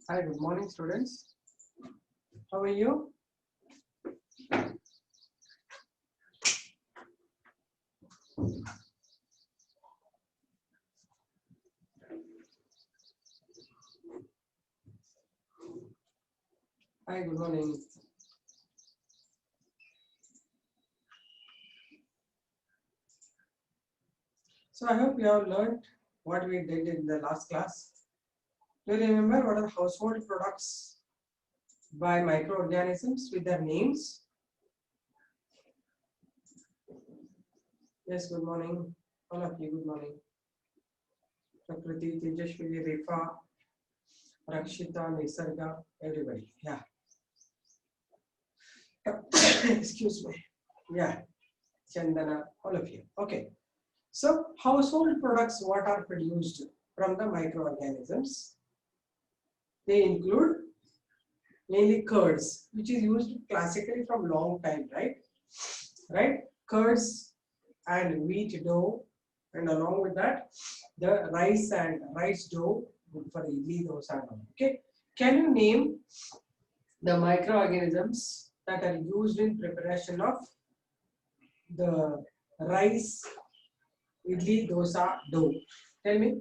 Hi, good morning, students. How are you? Hi, good morning. So I hope you have learned what we did in the last class. Do you remember what are household products by microorganisms with their names? Yes, good morning. All of you, good morning. Prakriti, Tejashwi, Refa, Rakshita, Nisarga, everybody. Yeah. Excuse me. Yeah. Chandana, all of you. Okay. So household products, what are produced from the microorganisms? They include mainly curds, which is used classically from long time, right? Curds and wheat dough, and along with that, the rice and rice dough, good for idli, dosa, and all. Okay, can you name the microorganisms that are used in preparation of the rice, idli, dosa, dough? Tell me.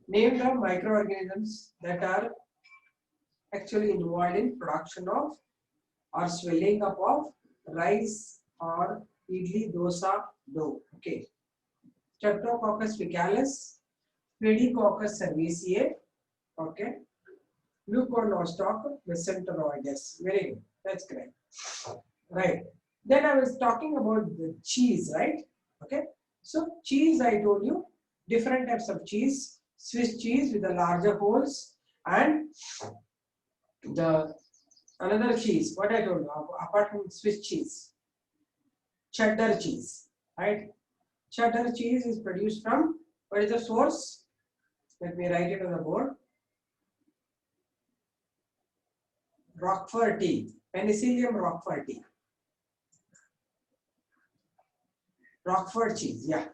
Name the microorganisms that are actually involved in production of or swelling up of rice or idli dosa dough. Okay. Streptococcus faecalis, Pediococcus cerevisiae. Okay. Leuconostoc mesenteroides. Very good. That's correct. Right. Then I was talking about the cheese, right? Okay. So cheese, I told you, different types of cheese. Swiss cheese with the larger holes and the another cheese. What I told you, apart from Swiss cheese, cheddar cheese, right? Cheddar cheese is produced from, what is the source? Let me write it on the board. Roquefort, Penicillium roqueforti. Roquefort cheese, yeah.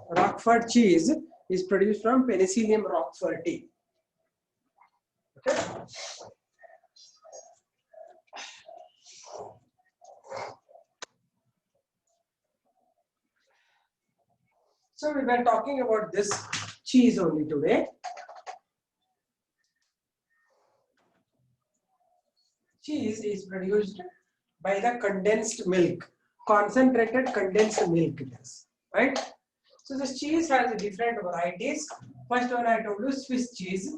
Roquefort cheese is produced from Penicillium roqueforti. Okay. So we were talking about this cheese only today. Cheese is produced by the condensed milk, concentrated condensed milk it is, right? So this cheese has different varieties. First one I told you, Swiss cheese.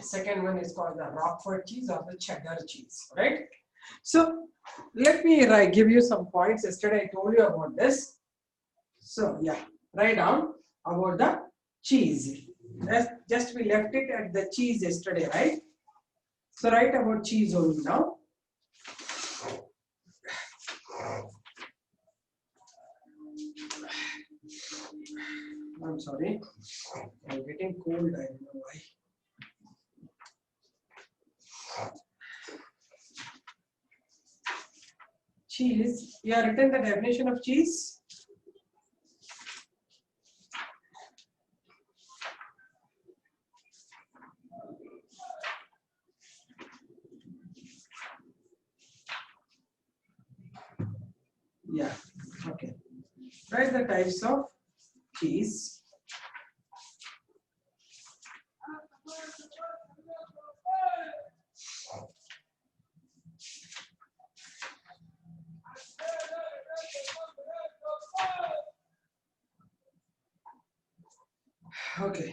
Second one is called the Roquefort cheese or the cheddar cheese, right? So let me give you some points. Yesterday I told you about this. So yeah, write down about the cheese. Just we left it at the cheese yesterday, right? So write about cheese only now. I'm sorry, I'm getting cold. I don't know why. Cheese. You have written the definition of cheese. Yeah. Okay. Write the types of cheese. Okay.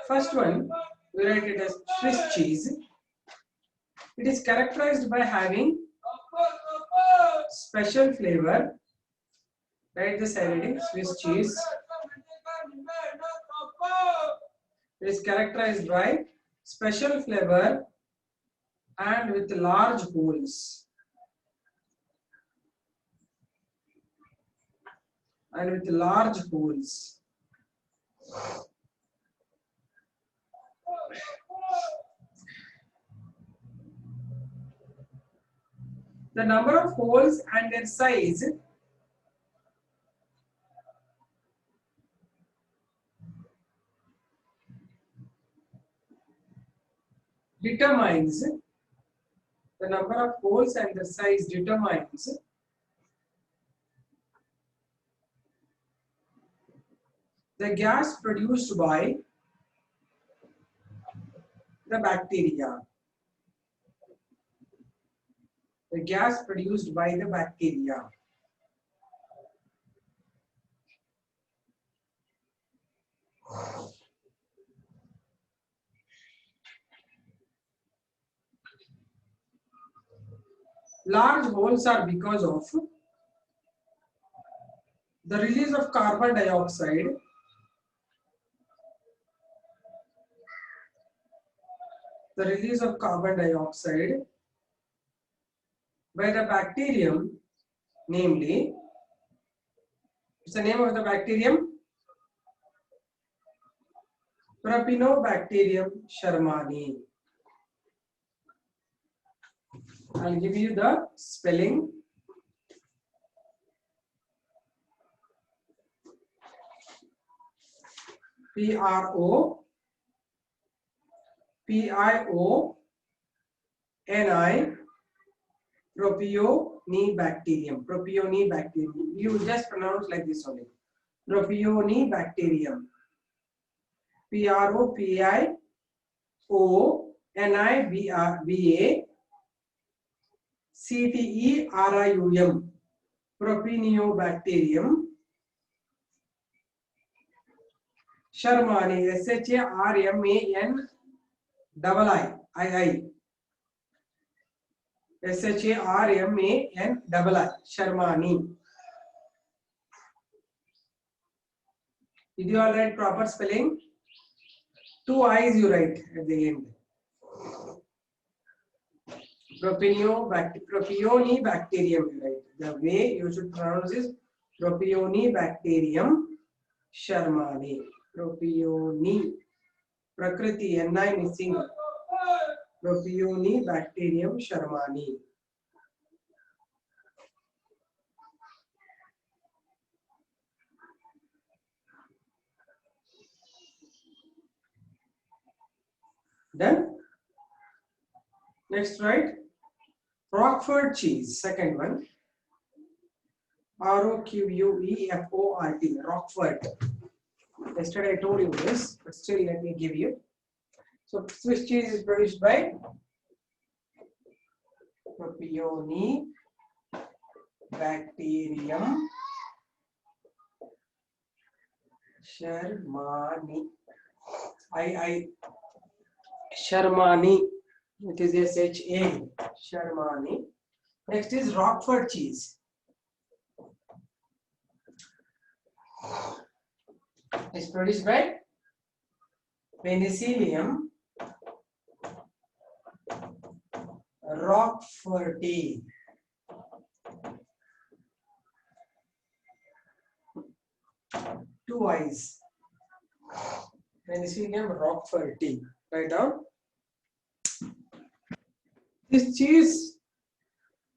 First one, we write it as Swiss cheese. It is characterized by having special flavor. Write this heading, Swiss cheese. It is characterized by special flavor and with large holes. And with large holes. The number of holes and their size . determines the number of holes and the size determines the gas produced by the bacteria. The gas produced by the bacteria. Large holes are because of the release of carbon dioxide by the bacterium, namely, what's the name of the bacterium? Propionibacterium shermani. I'll give you the spelling. Propionibacterium. Propionibacterium. You just pronounce like this only. Propionibacterium. Propionibacterium. Propionibacterium shermani. sharmani. Shermani. Did you all write proper spelling? 2 I's you write at the end. Propionibacterium you write. The way you should pronounce is Propionibacterium shermani. Propioni. Prakriti Ni missing. Propionibacterium shermani. Done. Next, right? Roquefort cheese. Second one. Roquefort. Roquefort. Yesterday I told you this, but still let me give you. So Swiss cheese is produced by Propionibacterium shermani. Shermani. It is SHA. Shermani. Next is Roquefort cheese. It's produced by Penicillium roqueforti. Two I's. Penicillium roqueforti. Write down. This cheese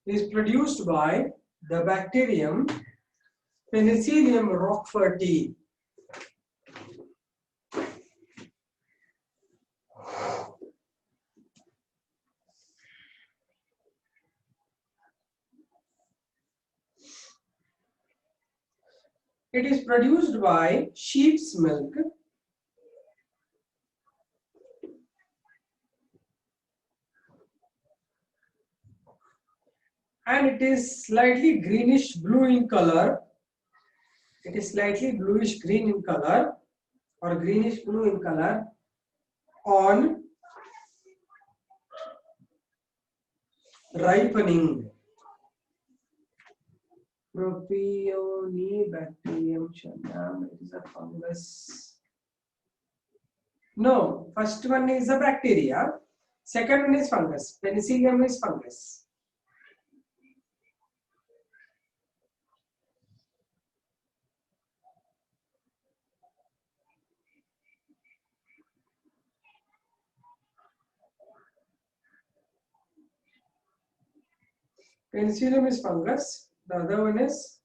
is produced by the bacterium Penicillium roqueforti. It is produced by sheep's milk and it is slightly greenish blue in color. It is slightly bluish green in color or greenish blue in color on ripening. Propionibacterium shermani. It is a fungus. No, first one is a bacteria. Second one is fungus. Penicillium is fungus. Penicillium is fungus. The other one is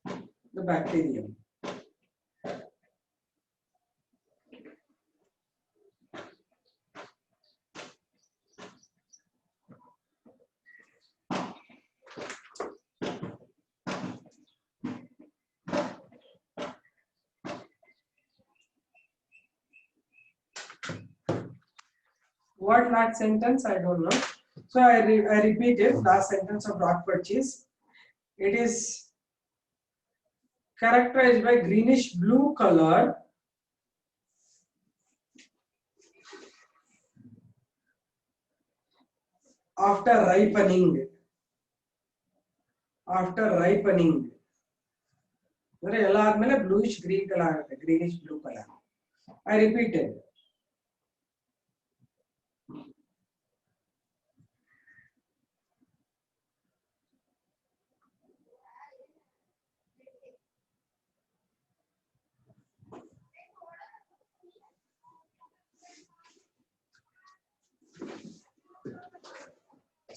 the bacterium. What last sentence? I don't know. So I repeat it. Last sentence of Roquefort cheese. It is characterized by greenish blue color after ripening. After ripening. ಎಲ್ಲ ಆದ್ಮೇಲೆ bluish green color ಆಗುತ್ತೆ, greenish blue color. I repeat it.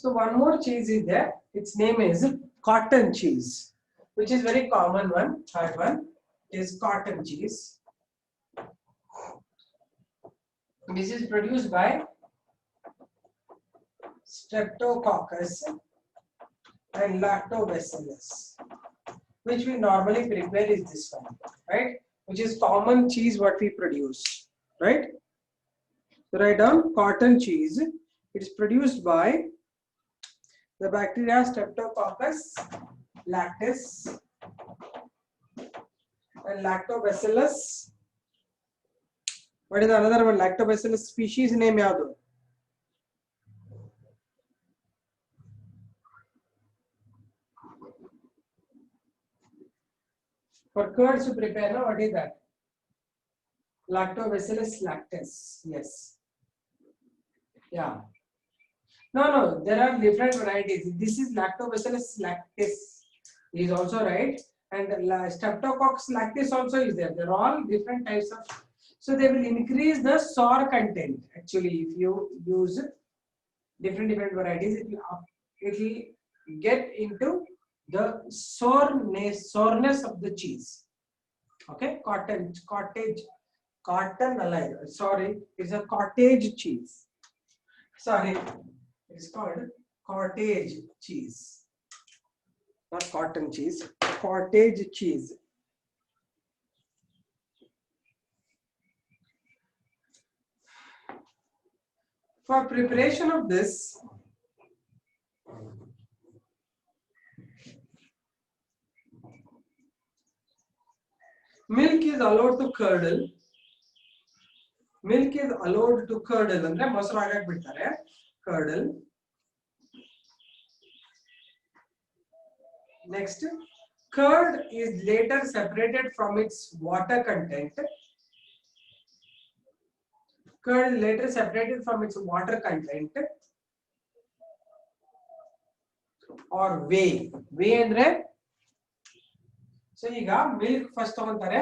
So one more cheese is there. Its name is cotton cheese, which is very common one. Third one is cotton cheese. This is produced by Streptococcus and Lactobacillus, which we normally prepare is this one, right? Which is common cheese what we produce, right? So write down cotton cheese. It is produced by the bacteria Streptococcus lactis and Lactobacillus. What is another one? Lactobacillus species name yadu? For curds to prepare, no? What is that? Lactobacillus lactis. Yes. Yeah. No, there are different varieties. This is Lactobacillus lactis. Is also right, and Streptococcus lactis also is there. They're all different types of. So they will increase the sour content. Actually, if you use different varieties, it will get into the sourness of the cheese. Okay, cotton alive. Sorry, it's a cottage cheese. Sorry, it's called cottage cheese, not cotton cheese. Cottage cheese. For preparation of this, milk is allowed to curdle. Milk is allowed to curdle. ಅಂದ್ರೆ ಮೊಸರು ಆಗಕ್ಕೆ ಬಿಡ್ತಾರೆ. Curdle. Next, curd is later separated from its water content. Curd is later separated from its water content or whey. Whey andre, so ಈಗ milk first ತಗೊಂತಾರೆ,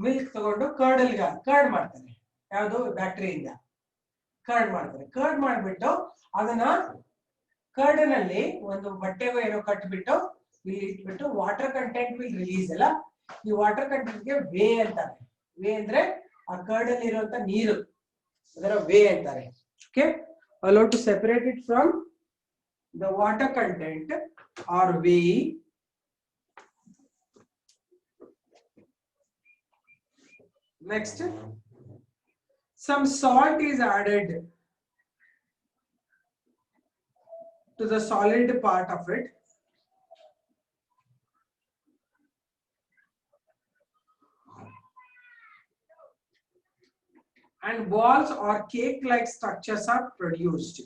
milk ತಗೊಂಡು curd ಮಾಡ್ತಾರೆ. ಯಾವುದು ಬ್ಯಾಕ್ಟೀರಿಯಿಂದ curd ಮಾಡ್ತಾರೆ. ಕರ್ಡ್ ಮಾಡಿಬಿಟ್ಟು ಅದನ್ನ ಕರ್ಡ್ನಲ್ಲಿ ಒಂದು ಬಟ್ಟೆಗೆ ಏನೋ ಕಟ್ಬಿಟ್ಟು ಇಲ್ಲಿ ಇಟ್ಬಿಟ್ಟು ವಾಟರ್ ಕಂಟೆಂಟ್ ವಿಲ್ ರಿಲೀಸ್ ಅಲ್ಲ, ಈ ವಾಟರ್ ಕಂಟೆಂಟ್ಗೆ ವೇ ಅಂತಾರೆ. ವೇ ಅಂದ್ರೆ ಆ ಕರ್ಡ್ ಅಲ್ಲಿ ಇರುವಂತ ನೀರು, ಅದರ ವೇ ಅಂತಾರೆ. Okay, allowed to separate it from the water content or whey. Next, some salt is added to the solid part of it. And balls or cake-like structures are produced.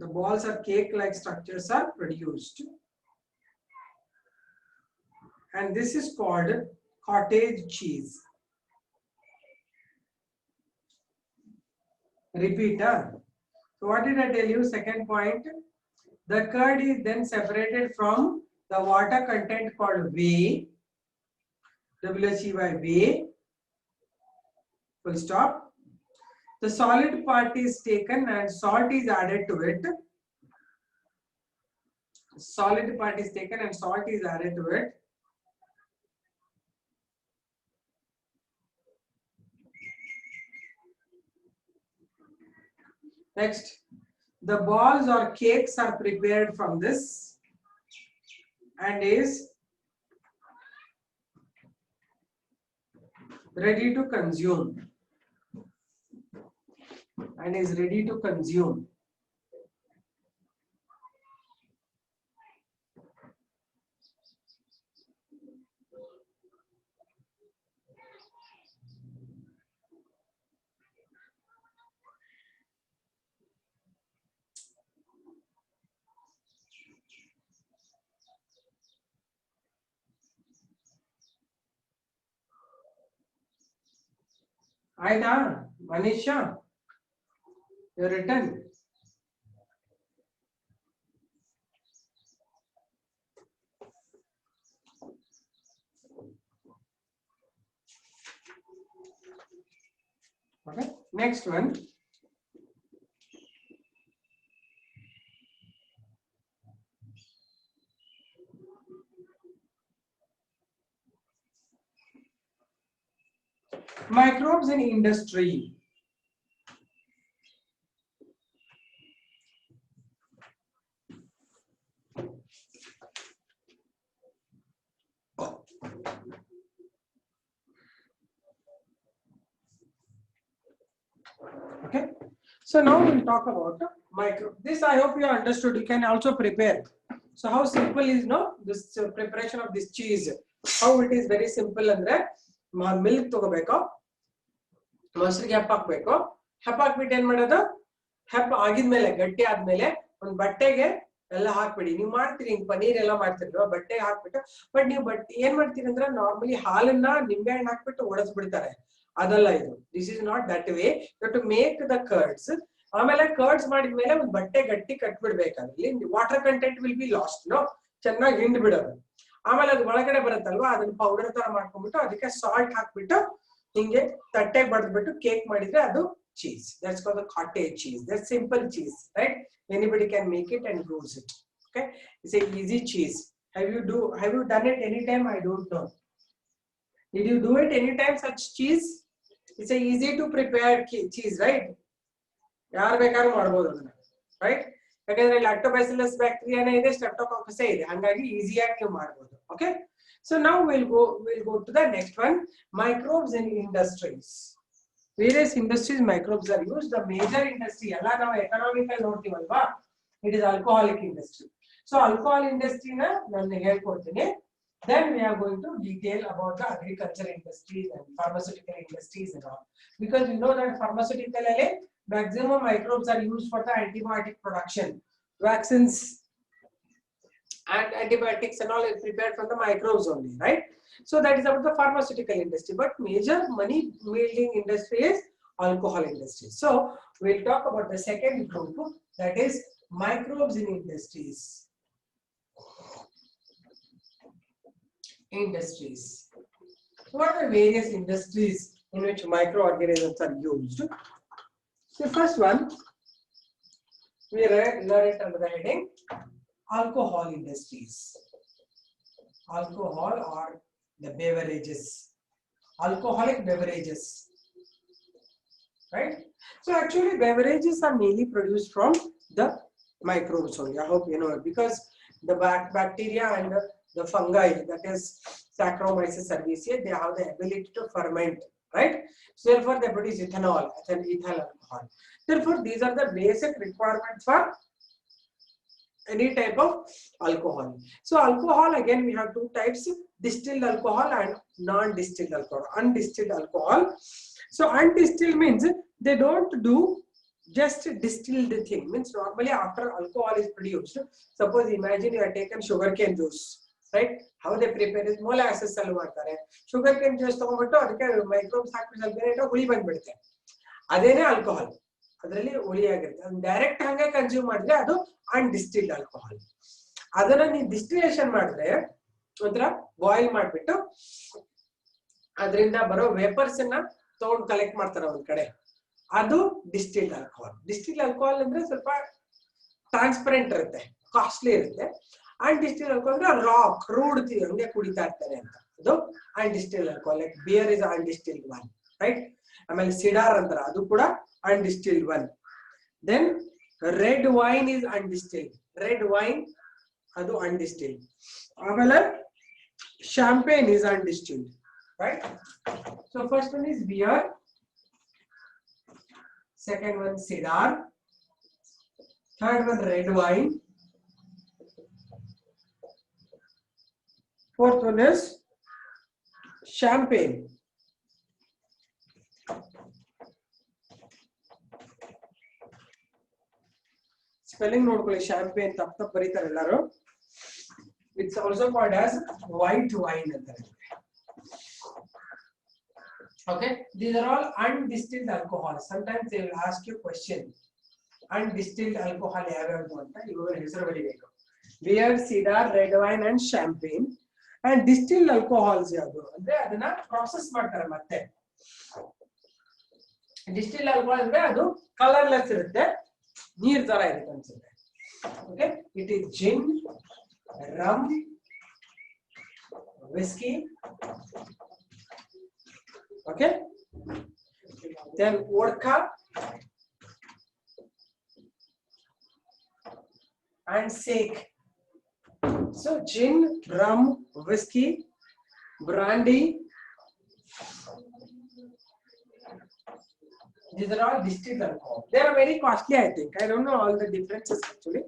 The balls or cake-like structures are produced. And this is called cottage cheese. Repeat. So what did I tell you? Second point, the curd is then separated from the water content called whey. WHEY, whey. Full stop. The solid part is taken and salt is added to it. Solid part is taken and salt is added to it. Next, the balls or cakes are prepared from this and is ready to consume and is ready to consume. Aida, Manisha, you written. Okay, next one. Microbes in industry. Okay, so now we'll talk about micro. This I hope you understood. You can also prepare. So how simple is this preparation of this cheese? How it is very simple andre milk ತಗೋಬೇಕು, ಮೊಸರಿಗೆ ಹೆಪ್ಪಾಕ್ಬೇಕು, ಹೆಪ್ಪಾಕ್ಬಿಟ್ಟು ಏನ್ ಮಾಡೋದು, ಹೆಪ್ಪ ಆಗಿದ್ಮೇಲೆ ಗಟ್ಟಿ ಆದ್ಮೇಲೆ ಒಂದು ಬಟ್ಟೆಗೆ ಎಲ್ಲ ಹಾಕ್ಬಿಡಿ. ನೀವು ಮಾಡ್ತೀರಿ ಹಿಂಗ್ ಪನೀರ್ ಎಲ್ಲ ಮಾಡ್ತಿರ್ತೀವ, ಬಟ್ಟೆಗೆ ಹಾಕ್ಬಿಟ್ಟು. ಬಟ್ ನೀವು ಏನ್ ಮಾಡ್ತೀರಿ ಅಂದ್ರೆ ನಾರ್ಮಲಿ ಹಾಲನ್ನ ನಿಂಬೆ ಹಣ್ಣು ಹಾಕ್ಬಿಟ್ಟು ಒಡೆಸ್ಬಿಡ್ತಾರೆ. ಅದಲ್ಲ ಇದು. This is not that way. You to make the curds. ಆಮೇಲೆ ಕರ್ಡ್ಸ್ ಮಾಡಿದ್ಮೇಲೆ ಒಂದು ಬಟ್ಟೆ ಗಟ್ಟಿ ಕಟ್ಬಿಡ್ಬೇಕಾದ್ರೆ water content will be lost. ಚೆನ್ನಾಗಿ ಹಿಂಡ್ ಬಿಡೋದು. ಆಮೇಲೆ ಅದು ಒಳಗಡೆ ಬರುತ್ತಲ್ವಾ, ಅದನ್ನ ಪೌಡರ್ ತರ ಮಾಡ್ಕೊಂಡ್ಬಿಟ್ಟು ಅದಕ್ಕೆ ಸಾಲ್ಟ್ ಹಾಕ್ಬಿಟ್ಟು ಹಿಂಗೆ ತಟ್ಟೆಗೆ ಬಡ್ದ್ಬಿಟ್ಟು ಕೇಕ್ ಮಾಡಿದ್ರೆ ಅದು cheese. That's called the cottage cheese. That's simple cheese, right? Anybody can make it and use it. Okay, it's a easy cheese. Have you done it anytime? I don't know. Did you do it anytime, such cheese? It's a easy to prepare cheese, right? ಯಾರು ಬೇಕಾದ್ರೂ ಮಾಡ್ಬೋದು ಅದನ್ನ, right? ಯಾಕಂದ್ರೆ Lactobacillus ಬ್ಯಾಕ್ಟೀರಿಯಾನೇ ಇದೆ, streptococcus ಇದೆ, ಹಾಗಾಗಿ ಈಸಿಯಾಗಿ ನೀವು ಮಾಡ್ಬೋದು. Okay, so now we'll go to the next one, microbes in industries. Various industries microbes are used. The major industry ಎಲ್ಲ ನಾವು economical ನೋಡ್ತೀವಲ್ವಾ, it is alcoholic industry. So alcohol industry na ನಾನು ಹೇಳ್ಕೊಡ್ತೀನಿ. Then we are going to detail about the agriculture industries and pharmaceutical industries and all, because you know that pharmaceutical alle maximum microbes are used for the antibiotic production. Vaccines and antibiotics and all is prepared from the microbes only, right? So that is about the pharmaceutical industry. But major money yielding industry is alcohol industry. So we'll talk about the second group, that is microbes in industries. What are the various industries in which microorganisms are used? The first one, we learn it under the heading alcohol industries. Alcohol or the beverages, alcoholic beverages, right? So actually beverages are mainly produced from the microbes only. I hope you know it, because the bacteria and the fungi, that is Saccharomyces cerevisiae, they have the ability to ferment, right? So therefore they produce ethanol, ethyl alcohol. Therefore these are the basic requirements for any type of alcohol. So alcohol, again we have two types, distilled alcohol and non-distilled alcohol, undistilled alcohol. So undistilled means they don't do just distilled thing. Means normally after alcohol is produced, suppose imagine you have taken sugarcane juice, right? How they prepare is molasses allu ಮಾಡ್ತಾರೆ. sugarcane juice ತಗೊಂಡ್ಬಿಟ್ಟು ಅದಕ್ಕೆ microbes ಹಾಕಿ ಸ್ವಲ್ಪ ಏನಾಯ್ತು ಹುಳಿ ಬಂದ್ಬಿಡುತ್ತೆ, ಅದೇನೇ alcohol, ಅದರಲ್ಲಿ ಹುಳಿ ಆಗಿರುತ್ತೆ. ಅದನ್ನ ಡೈರೆಕ್ಟ್ ಹಂಗೆ ಕನ್ಸ್ಯೂಮ್ ಮಾಡಿದ್ರೆ ಅದು ಅನ್ಡಿಸ್ಟಿಲ್ಡ್ ಆಲ್ಕೋಹಾಲ್. ಅದನ್ನ ನೀವು ಡಿಸ್ಟಿಲೇಷನ್ ಮಾಡಿದ್ರೆ ಒಂಥರ ಬಾಯ್ಲ್ ಮಾಡ್ಬಿಟ್ಟು ಅದರಿಂದ ಬರೋ ವೇಪರ್ಸ್ ಅನ್ನ ತಗೊಂಡು ಕಲೆಕ್ಟ್ ಮಾಡ್ತಾರೆ ಒಂದ್ ಕಡೆ, ಅದು ಡಿಸ್ಟಿಲ್ಡ್ ಆಲ್ಕೋಹಾಲ್. ಡಿಸ್ಟಿಲ್ಡ್ ಆಲ್ಕೋಹಾಲ್ ಅಂದ್ರೆ ಸ್ವಲ್ಪ ಟ್ರಾನ್ಸ್ಪರೆಂಟ್ ಇರುತ್ತೆ, ಕಾಸ್ಟ್ಲಿ ಇರುತ್ತೆ. ಅನ್ಡಿಸ್ಟಿಲ್ಡ್ ಆಲ್ಕೋಹಾಲ್ ಅಂದ್ರೆ ರಾಕ್ ರೂಡ್ ಹಂಗೆ ಕುಡಿತಾ ಇರ್ತಾರೆ ಅಂತ, ಅದು undistilled alcohol. Like beer is undistilled one, right? ಆಮೇಲೆ ಸಿಡಾರ್ ಅಂತಾರೆ, ಅದು ಕೂಡ undistilled one. Then red wine is undistilled. Red wine adu undistilled. Amala champagne is undistilled, right? So first one is beer, second one cedar, third one red wine, fourth one is champagne. Spelling ನೋಡ್ಕೊಳ್ಳಿ, champagne ತಪ್ಪು ಬರೀತಾರೆ ಎಲ್ಲರೂ. It's also called as white wine ಅಂತಾರೆ. Okay, these are all undistilled alcohol. Sometimes they will ask you question. Undistilled alcohol ಯಾವ್ಯಾವುದು ಅಂತ ಇವಾಗ ಹೆಸರು ಬರೀಬೇಕು. Beer, cedar, red wine and champagne. And distilled alcohols ಯಾವುದು ಅಂದ್ರೆ ಅದನ್ನ ಪ್ರಾಸೆಸ್ ಮಾಡ್ತಾರೆ ಮತ್ತೆ. Distilled alcohol ಅಂದ್ರೆ ಅದು ಕಲರ್ಲೆಸ್ ಇರುತ್ತೆ, ನೀರ್ ತರ ಇರುತ್ತೆ ಅನ್ಸುತ್ತೆ. Okay, it is gin, rum, whiskey. Okay, then vodka and sake. So gin, rum, whiskey, brandy, these are all distilled alcohol. They are very costly, I think. I don't know all the differences actually.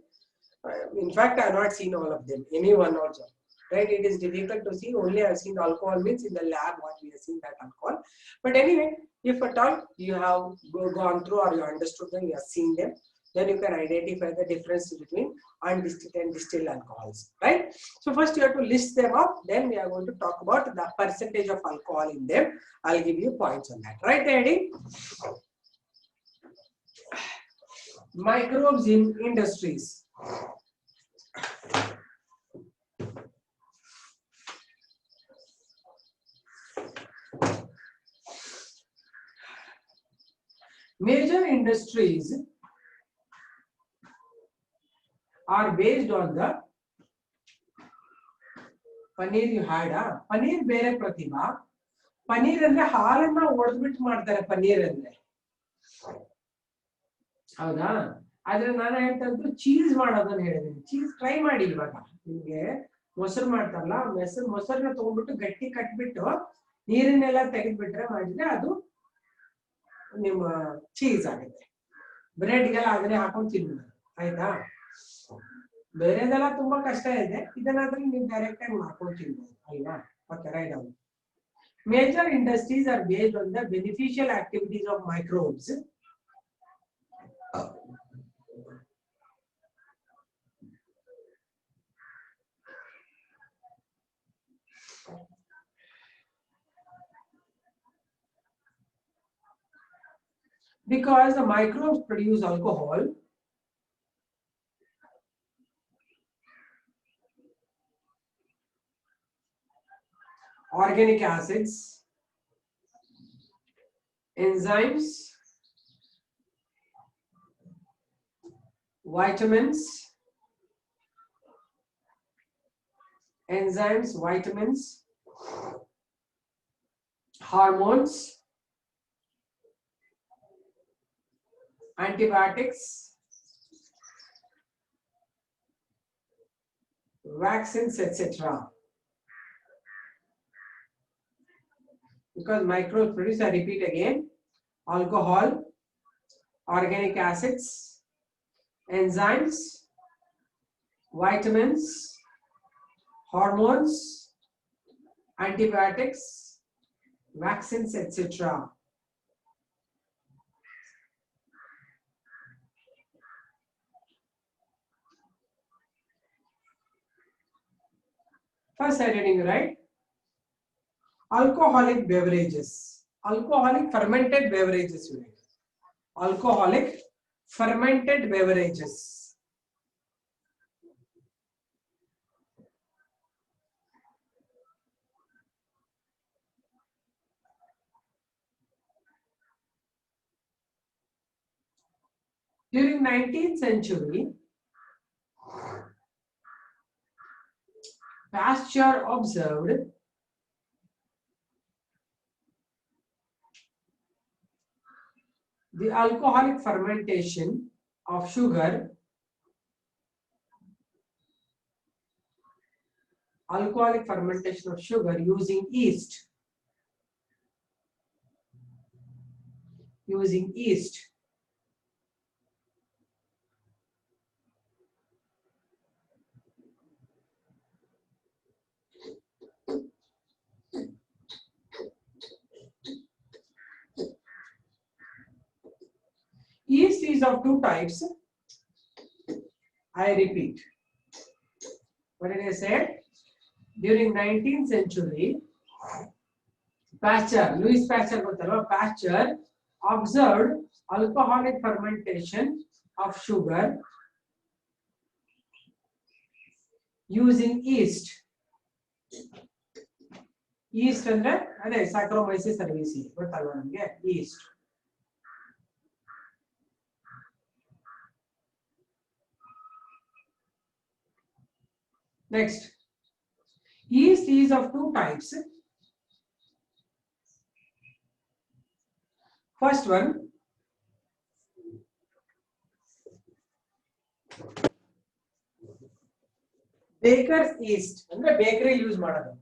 In fact, I have not seen all of them, any one also. Right? It is difficult to see. Only I have seen alcohol means in the lab what we have seen that alcohol. But anyway, if at all you have gone through or you understood them, you have seen them, then you can identify the difference between undistilled and distilled alcohols. Right? So first you have to list them up. Then we are going to talk about the percentage of alcohol in them. I'll give you points on that. Right, Eddie? Microbes in industries. Major industries are based on the paneer you had. Paneer ಬೇರೆ ಪ್ರತಿಭಾ. ಪನೀರ್ ಅಂದ್ರೆ ಹಾಲನ್ನ ಒಡೆದ್ಬಿಟ್ಟು ಮಾಡ್ತಾರೆ ಪನೀರ್ ಅಂದ್ರೆ. ಹೌದಾ? ಆದ್ರೆ ನಾನು ಹೇಳ್ತಾ ಇದ್ದು ಚೀಸ್ ಮಾಡೋದನ್ನ ಹೇಳಿದ್ದೀನಿ. ಚೀಸ್ ಟ್ರೈ ಮಾಡಿ ಇವಾಗ. ನಿಮ್ಗೆ ಮೊಸರು ಮಾಡ್ತಾರಲ್ಲ, ಮೊಸರನ್ನ ತಗೊಂಡ್ಬಿಟ್ಟು ಗಟ್ಟಿ ಕಟ್ಬಿಟ್ಟು ನೀರನ್ನೆಲ್ಲ ತೆಗೆದ್ಬಿಟ್ರೆ ಮಾಡಿದ್ರೆ ಅದು ನಿಮ್ಮ ಚೀಸ್ ಆಗುತ್ತೆ. ಬ್ರೆಡ್ಗೆಲ್ಲ ಅದನ್ನೇ ಹಾಕೊಂಡು ತಿನ್ಬೋದು. ಆಯ್ತಾ? ಬೇರೆದೆಲ್ಲ ತುಂಬಾ ಕಷ್ಟ ಇದೆ, ಇದನ್ನಾದ್ರೆ ನೀವು ಡೈರೆಕ್ಟ್ ಆಗಿ ಮಾಡ್ಕೊಂಡು ತಿನ್ಬೋದು ಅಲ್ವಾ? Okay, write down. Major industries are based on the beneficial activities of microbes. Because the microbes produce alcohol, organic acids, enzymes, vitamins, hormones, antibiotics, vaccines, etc. Because microbes produce, I repeat again, alcohol, organic acids, enzymes, vitamins, hormones, antibiotics, vaccines, etc. First I reading, right? Alcoholic beverages, alcoholic fermented beverages. Alcoholic fermented beverages. During 19th century, Pasteur observed the alcoholic fermentation of sugar using yeast. using yeast. Yeast is of two types. I repeat. What did I say? During 19th century, Pasteur, Louis Pasteur observed alcoholic fermentation of sugar using yeast. Yeast ಅಂದ್ರೆ ಅದೇ Saccharomyces cerevisiae ಗೊತ್ತಲ್ವಾ ನಮಗೆ yeast. Next, yeast is of two types. First one, baker's yeast ಅಂದ್ರೆ bakery use ಮಾಡೋದು.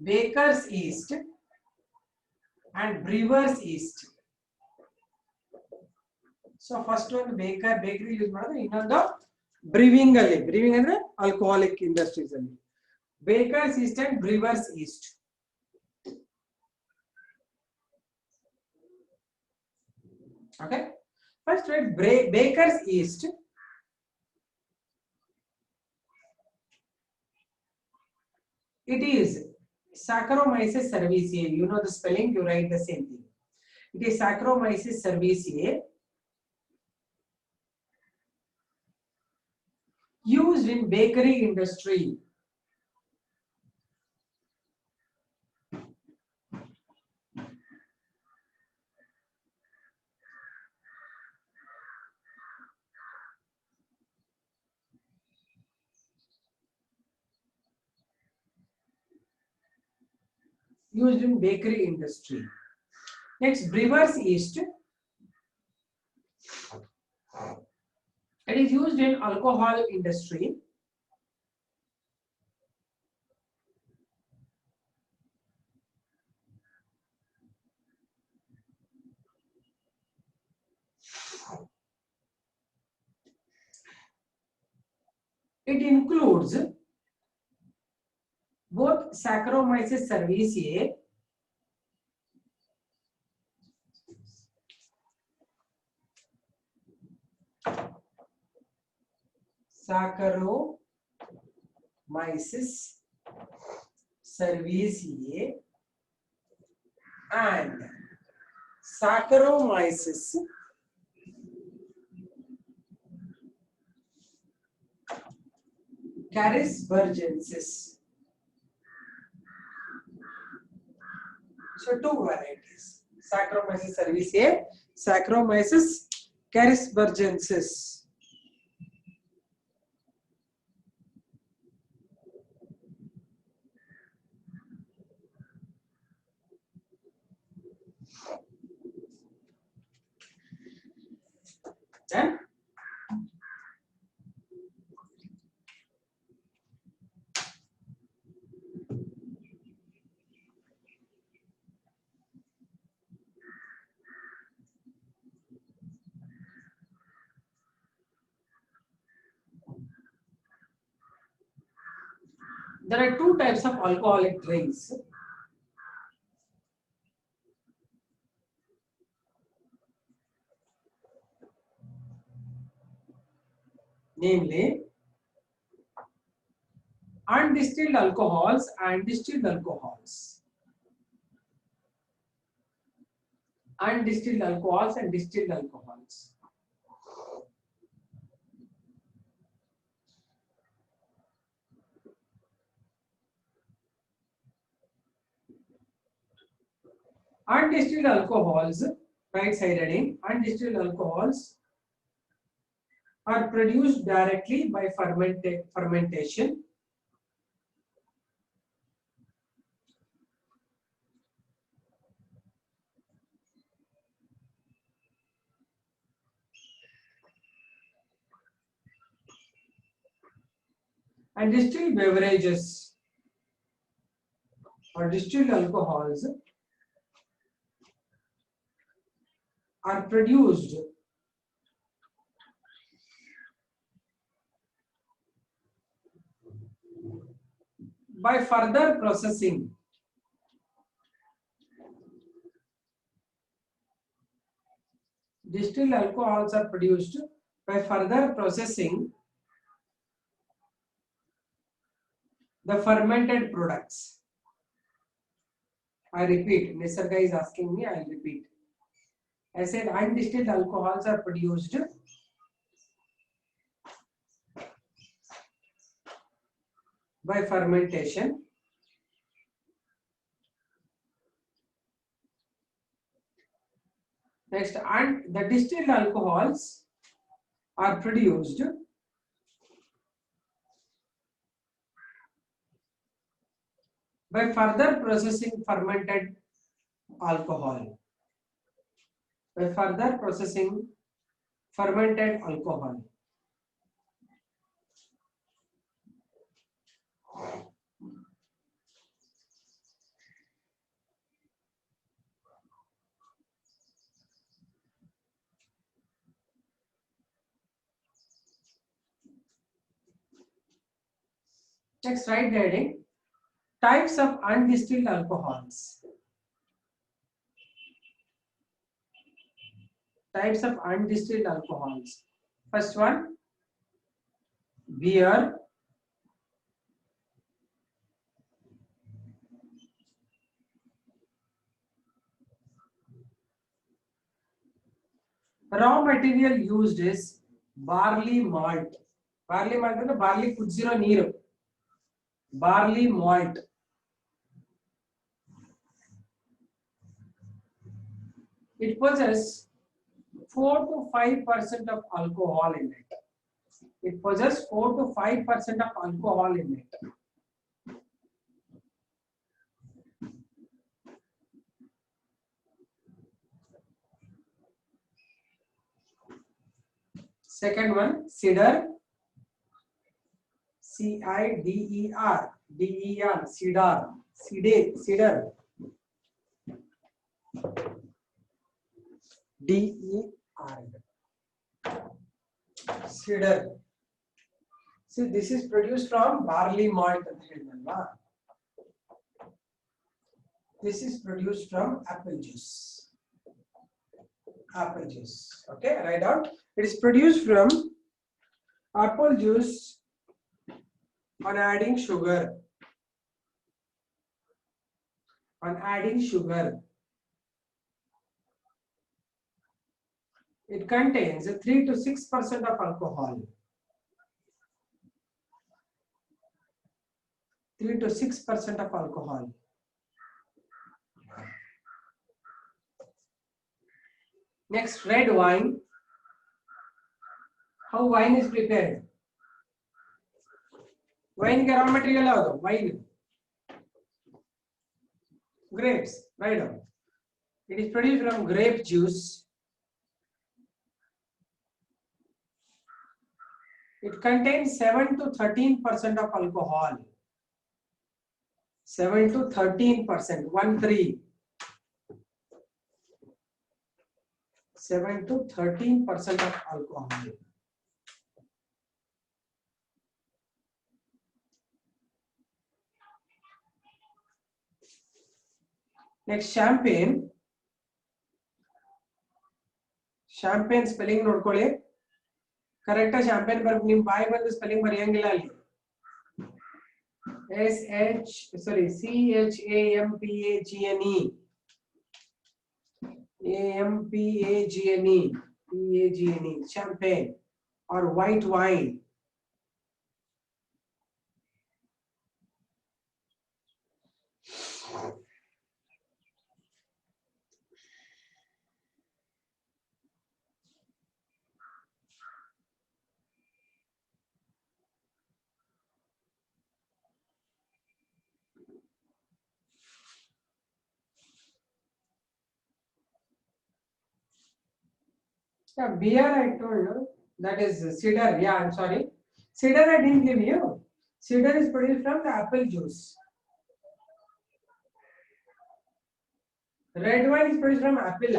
Baker's yeast and brewer's yeast. So first one bakery use ಮಾಡೋದು, ಇನ್ನೊಂದು brewing ಅಂದ್ರೆ alcoholic industries ಅಲ್ಲಿ. Baker's yeast and brewer's yeast. Okay, first one, baker's yeast. It is Saccharomyces cerevisiae. You know the spelling, you write the same thing. It is Saccharomyces cerevisiae, used in bakery industry. Used in bakery industry. Next, brewer's yeast. It is used in alcohol industry. It includes both Saccharomyces cerevisiae and Saccharomyces carisbergensis. So two varieties: Saccharomyces cerevisiae, Saccharomyces carisbergensis. Then there are two types of alcoholic drinks. Namely, undistilled alcohols and distilled alcohols. Undistilled alcohols and distilled alcohols. Undistilled alcohols, right side heading, undistilled alcohols are produced directly by fermentation. And distilled beverages or distilled alcohols are produced by further processing distilled alcohols are produced by further processing the fermented products. I repeat, Nisarga is asking me, I'll repeat. I said undistilled alcohols are produced by fermentation. Next, and the distilled alcohols are produced by further processing fermented alcohol. By further processing fermented alcohol. Next, write the heading. Types of undistilled alcohols. Types of undistilled alcohols. First one, beer. Raw material used is barley malt. Barley malt is barley kudziro neeru. Barley malt. It possesses 4 to 5% of alcohol in it. It possesses 4 to 5% of alcohol in it. Second one, cider. C-I-D-E-R. D-E-R. Cider. Cider. D-E-R. Cider. See, this is produced from barley malt. This is produced from apple juice. Apple juice. Okay, write down. It is produced from apple juice on adding sugar. On adding sugar. It contains 3 to 6% of alcohol. 3 to 6% of alcohol. Next, red wine. How wine is prepared? Wine ka raw material yavudu? Wine. Grapes. Write down. It is produced from grape juice. It contains 7 to 13% of alcohol. 7 to 13%. 1-3. 7 to 13% of alcohol. Next, champagne. Champagne spelling nodಕೊಳ್ಳಿ. Correct champagne ಬರ್ಬೇಕು ನಿಮ್ಮ ಬಾಯಿ ಬಂದು spelling ಬರೆಯಂಗಿಲ್ಲ ಅಲ್ಲಿ. C-H-A-M-P-A-G-N-E. A-M-P-A-G-N-E. P-A-G-N-E. Champagne or white wine. Yeah, beer I told you. That is cider. Yeah, I'm sorry. Cider I didn't give you. Cider is produced from the apple juice. Red wine is produced from apple.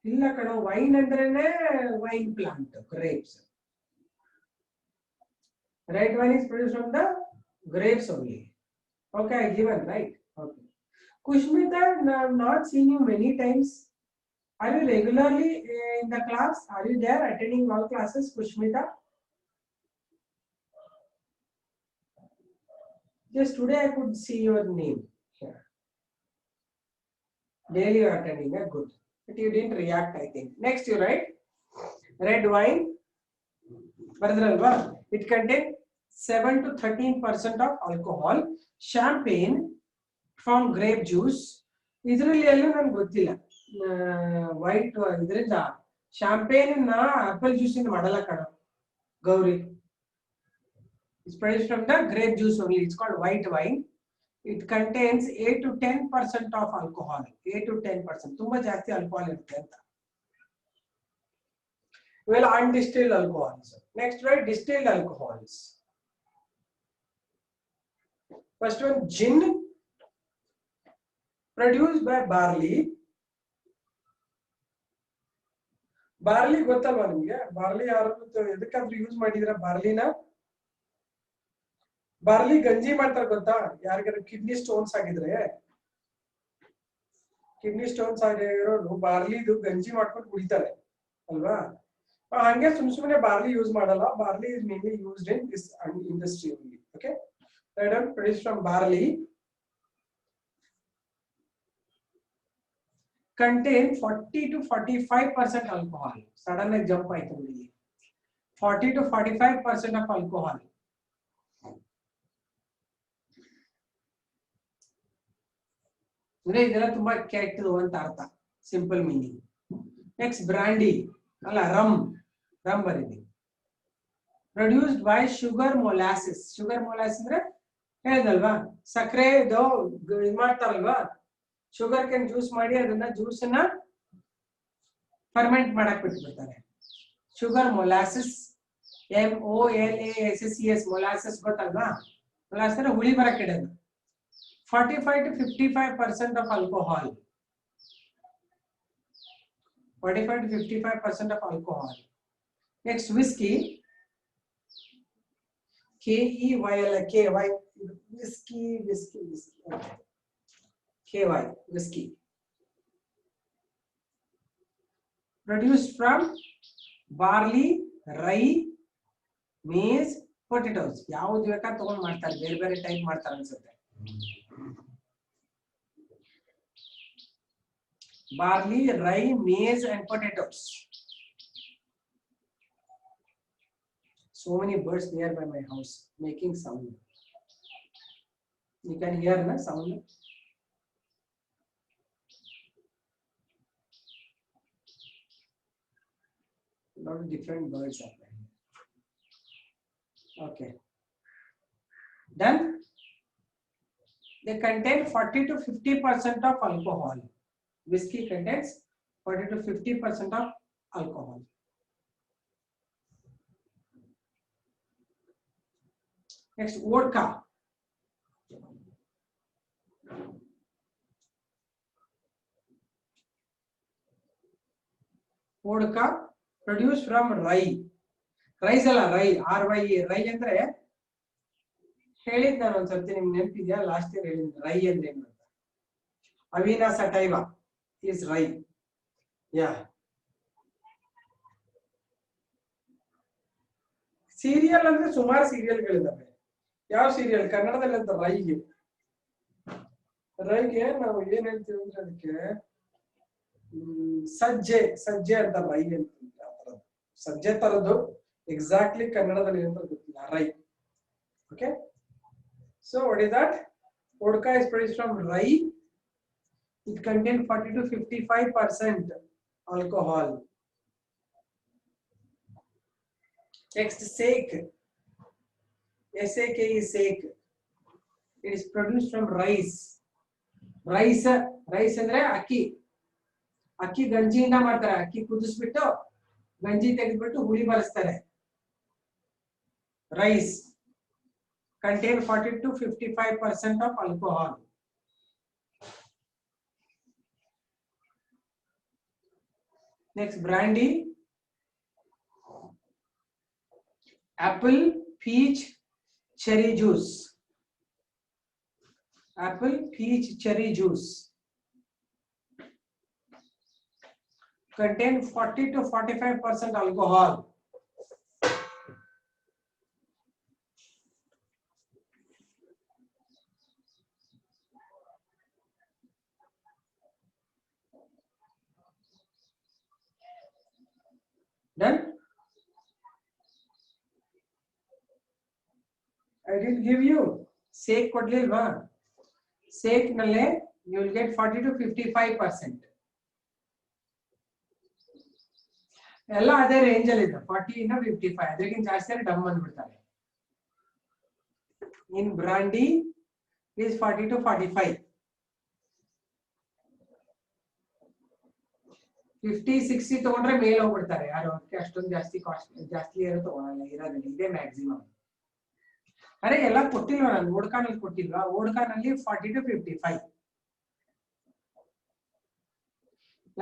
ಇಲ್ಲ ಕಣ wine ಅಂದ್ರೇನೆ wine plant grapes. Red wine is produced from the grapes only. Okay, given right. Okay. Kushmita, I've not seen you many times. Are you regularly in the class? Are you there attending all classes, Kushmita? Just today I could see your name here. Daily you are attending, good. But you didn't react, I think. Next you write red wine. It contains 7 to 13% of alcohol. Champagne from grape juice. ಇದರಲ್ಲಿ ಎಲ್ಲೂ ನನಗೆ ಗೊತ್ತಿಲ್ಲ white ಇದರಿಂದ champagne ನ apple juice ಇಂದ ಮಾಡಲ್ಲ ಕಣ Gauri. It's produced from the grape juice only. It's called white wine. It contains 8 to 10% of alcohol. 8 to 10%. ತುಂಬಾ ಜಾಸ್ತಿ ಆಲ್ಕೋಹಾಲ್ ಇರುತ್ತೆ ಅಂತ. Well, undistilled alcohols. Next, right, distilled alcohols. First one, gin, produced by barley. Barley ಗೊತ್ತಲ್ವಾ ನಿಮಗೆ? Barley ಯಾರು ಎದಕ್ಕಾದ್ರೂ use ಮಾಡಿದ್ರ ಬಾರ್ಲಿನ? Barley ಗಂಜಿ ಮಾಡ್ತಾರೆ ಗೊತ್ತಾ? ಯಾರಿಗಾದ್ರೂ ಕಿಡ್ನಿ ಸ್ಟೋನ್ಸ್ ಆಗಿದ್ರೆ ಆಗಿರೋರು ಬಾರ್ಲಿದು ಗಂಜಿ ಮಾಡ್ಕೊಂಡು ಕುಡಿತಾರೆ ಅಲ್ವಾ? ಹಂಗೆ ಸುಮ್ಮನೆ ಬಾರ್ಲಿ ಯೂಸ್ ಮಾಡಲ್ಲ. Barley is mainly used in this industry only. Okay, that are produced from barley. Contain 40 to 45% alcohol. Suddenly jump ಆಯ್ತು ಇಲ್ಲಿ. 40 to 45% of alcohol. ಅಂದ್ರೆ ಇದೆಲ್ಲ ತುಂಬಾ ಕೆಟ್ಟದು ಅಂತ ಅರ್ಥ. Simple meaning. ನೆಕ್ಸ್ಟ್ ಬ್ರಾಂಡಿ ಅಲ್ಲ ರಮ್ ಬರೀರಿ. Produced by sugar molasses. Sugar molasses ಅಂದ್ರೆ ಹೇಳಿದಲ್ವಾ ಸಕ್ಕರೆ ಇದು ಮಾಡ್ತಾರಲ್ವಾ ಶುಗರ್ ಕೆನ್ ಜ್ಯೂಸ್ ಮಾಡಿ ಅದನ್ನ ಜ್ಯೂಸ್ ನ ಫರ್ಮೆಂಟ್ ಮಾಡಕ್ ಬಿಟ್ಬಿಡ್ತಾರೆ. ಶುಗರ್ ಮೊಲಾಸಿಸ್ MOLASSES ಮೊಲಾಸಿಸ್ ಗೊತ್ತಲ್ವಾ? ಮೊಲಾಸಿಸ್ ಅಂದ್ರೆ ಹುಳಿ ಬರಕ್ ಇಡೋದು. 45 to 55% of alcohol. 45 to 55% of alcohol. Next, whiskey. KEY. Whiskey. Okay. KY. Whiskey. Produced from barley, rye, maize, potatoes. ಯಾವುದು ಬೇಕಾ ತಗೊಂಡು ಮಾಡ್ತಾರೆ, ಬೇರೆ ಟೈಪ್ ಮಾಡ್ತಾರೆ ಅನ್ಸುತ್ತೆ. Barley, rye, maize and potatoes. So many birds near by my house making sound. You can hear na sound. A lot of different birds are there. Okay. Done. They contain 40 to 50% of alcohol. Whiskey contains 40 to 50% of alcohol. Next, vodka. Vodka produced from rye. Rice ಅಲ್ಲ rye, RYE. Rye ಅಂದ್ರೆ ಹೇಳಿದ್ ನಾನು ಒಂದ್ಸರ್ತಿ ನಿಮ್ಗೆ ನೆನಪಿದ್ಯಾ? Last year ಹೇಳಿದ್ ರೈ ಅಂದ್ರೆ ಏನು ಅಂತ. ಅವಿನಾ ಸಟೈವಾ is rye. Yeah. ಸೀರಿಯಲ್ ಅಂದ್ರೆ ಸುಮಾರು ಸೀರಿಯಲ್ಗಳಿದಾವೆ. ಯಾವ ಸೀರಿಯಲ್ ಕನ್ನಡದಲ್ಲಿ ಅಂತ ರೈಗೆ ನಾವು ಏನ್ ಹೇಳ್ತೀವಿ ಅಂದ್ರೆ ಅದಕ್ಕೆ ಸಜ್ಜೆ ಅಂತ ರೈ ಅಂತ. ಸಜ್ಜೆ ತರದ್ದು ಎಕ್ಸಾಕ್ಟ್ಲಿ ಕನ್ನಡದಲ್ಲಿ ಏನಂತ ಗೊತ್ತಿಲ್ಲ. Rai. Okay. So what is that? Vodka is produced from rye. It contains 40 to 55% alcohol. Next, sake. SAKE is sake. It is produced from rice. Rice ಅಂದ್ರೆ ಅಕ್ಕಿ ಗಂಜಿಯಿಂದ ಮಾಡ್ತಾರೆ. ಅಕ್ಕಿ ಕುದಿಸ್ಬಿಟ್ಟು ಗಂಜಿ ತೆಗೆದ್ಬಿಟ್ಟು ಹುಳಿ ಬರೆಸ್ತಾರೆ. Rice contain 40 to 55% of alcohol. Next, brandy, apple, peach, cherry juice. Apple, peach, cherry juice contain 40 to 45% alcohol. Done? I did give you shake kodlilva. Shake nalle you will get 40 to 55%. ಎಲ್ಲ ಅದೇ range ಅಲ್ಲಿ ಇದೆ 40 ಇಂದ 55 ಅದಕ್ಕಿಂತ ಜಾಸ್ತಿ ಅಲ್ಲಿ ಡಮ್ ಅಂದ್ಬಿಡ್ತಾರೆ. ಇನ್ brandy is 40 to 45. 50 60 ತಗೊಂಡ್ರೆ ಮೇಲೆ ಹೋಗ್ಬಿಡ್ತಾರೆ ಯಾರು ಅದಕ್ಕೆ ಅಷ್ಟೊಂದು ಜಾಸ್ತಿ ಕಾಸ್ಟ್ ಜಾಸ್ತಿ ಇರೋ ತಗೊಳಲ್ಲ ಇರೋದಿಲ್ಲ ಇದೇ ಮ್ಯಾಕ್ಸಿಮಮ್. ಅರೆ ಎಲ್ಲ ಕೊಟ್ಟಿಲ್ವಾ ನಾನು ಓಡ್ಕಾನಲ್ಲಿ ಕೊಟ್ಟಿಲ್ವಾ ಓಡ್ಕಾನಲ್ಲಿ 40 to 55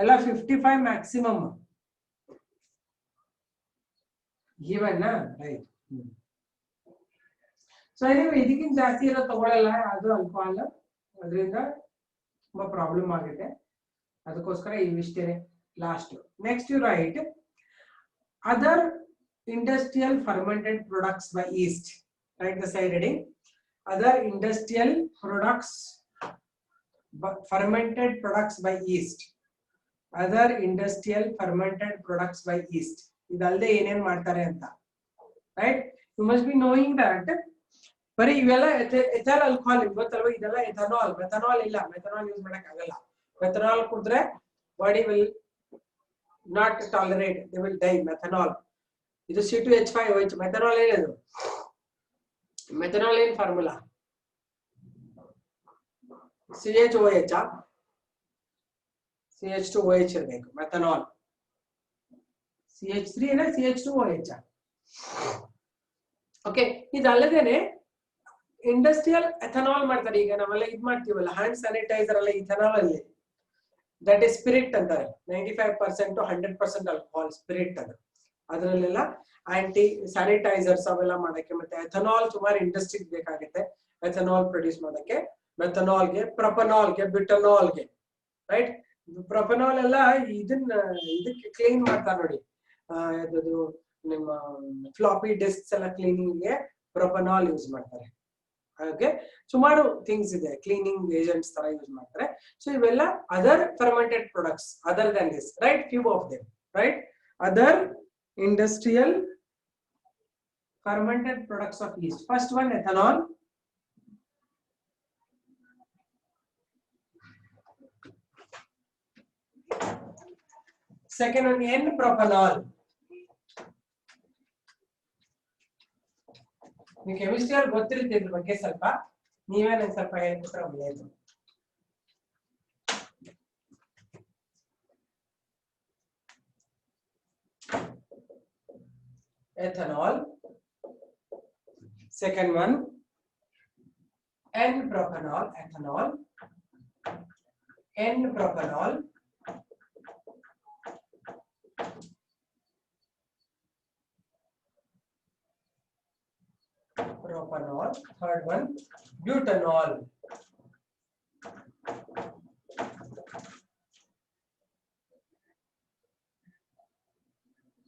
ಎಲ್ಲ 55 ಮ್ಯಾಕ್ಸಿಮಮ್ ಗಿವನ್ ರೈಟ್. ಸೊ ಇದಕ್ಕಿಂತ ಜಾಸ್ತಿ ಇರೋ ತಗೊಳ್ಳಲ್ಲ ಅದು ಆಲ್ಕೋಹಾಲ್ ಅದರಿಂದ ತುಂಬಾ ಪ್ರಾಬ್ಲಮ್ ಆಗುತ್ತೆ ಅದಕ್ಕೋಸ್ಕರ ಇವಿಷ್ಟೇ last. Next you write other industrial fermented products by yeast. Write the side heading other industrial products fermented products by yeast. Other industrial fermented products by yeast. ಇದಲ್ಲದೆ ಏನೇನ್ ಮಾಡ್ತಾರೆ ಅಂತ right. You must be knowing that ಬರೀ ಇವೆಲ್ಲ ethyl alcohol ಗೊತ್ತಲ್ವ ಇದೆಲ್ಲ ethanol. Methanol ಇಲ್ಲ, methanol use ಮಾಡಕ್ ಆಗಲ್ಲ. ಮೆಥನಾಲ್ ಕುಡಿದ್ರೆ body will not tolerate, they will die. Methanol ಇದು C2H5OH ಮೆಥನಾಲ್ ಏನಿದು ಮೆಥನಾಲ್ ಏನ್ ಫಾರ್ಮುಲಾ CHOH CH2OH ಇರಬೇಕು. ಮೆಥನಾಲ್ CH3 ಏನ CH2OH. ಓಕೆ, ಇದಲ್ಲದೇನೆ ಇಂಡಸ್ಟ್ರಿಯಲ್ ಎಥನಾಲ್ ಮಾಡ್ತಾರೆ. ಈಗ ನಾವೆಲ್ಲ ಇದ್ ಮಾಡ್ತೀವಲ್ಲ ಹ್ಯಾಂಡ್ ಸ್ಯಾನಿಟೈಸರ್ ಎಲ್ಲ ಇಥನಾಲ್ ಅಲ್ಲಿ ದಟ್ ಇಸ್ ಸ್ಪಿರಿಟ್ ಅಂತಾರೆ. 95% to 100% ಆಲ್ಕೋಹಾಲ್ ಸ್ಪಿರಿಟ್ ಅದು. ಅದರಲ್ಲೆಲ್ಲ ಆಂಟಿ ಸ್ಯಾನಿಟೈಸರ್ಸ್ ಅವೆಲ್ಲ ಮಾಡಕ್ಕೆ ಮತ್ತೆ ಎಥನಾಲ್ ಸುಮಾರು ಇಂಡಸ್ಟ್ರಿಗೆ ಬೇಕಾಗುತ್ತೆ ಎಥನಾಲ್ ಪ್ರೊಡ್ಯೂಸ್ ಮಾಡಕ್ಕೆ. ಮೆಥನಾಲ್ಗೆ, ಪ್ರೊಪನಾಲ್ಗೆ, ಬಿಟನಾಲ್ಗೆ ರೈಟ್. ಪ್ರೊಪನಾಲ್ ಎಲ್ಲ ಇದಕ್ಕೆ ಕ್ಲೀನ್ ಮಾಡ್ತಾರೆ ನೋಡಿ, ಅದು ನಿಮ್ಮ ಫ್ಲಾಪಿ ಡಿಸ್ಕ್ಸ್ ಎಲ್ಲ ಕ್ಲೀನಿಂಗ್ಗೆ ಪ್ರೊಪನಾಲ್ ಯೂಸ್ ಮಾಡ್ತಾರೆ. ಹಾಗೆ ಸುಮಾರು ಥಿಂಗ್ಸ್ ಇದೆ, ಕ್ಲೀನಿಂಗ್ ಏಜೆಂಟ್ಸ್ ತರ ಯೂಸ್ ಮಾಡ್ತಾರೆ. ಸೊ ಇವೆಲ್ಲ other fermented products other than this right. Few of them right. Other industrial fermented products of yeast. First one ethanol, second one N-propanol. ನೀವು chemistry ಅಲ್ಲಿ ಗೊತ್ತಿರುತ್ತೆ ಇದ್ರ ಬಗ್ಗೆ ಸ್ವಲ್ಪ, ನೀವೇ ನಂಗೆ ಸ್ವಲ್ಪ ಹೇಳ್ಬಿಟ್ರೆ ಒಳ್ಳೆಯದು. ethanol, second one N-propanol. Ethanol, N-propanol, propanol. Third one butanol.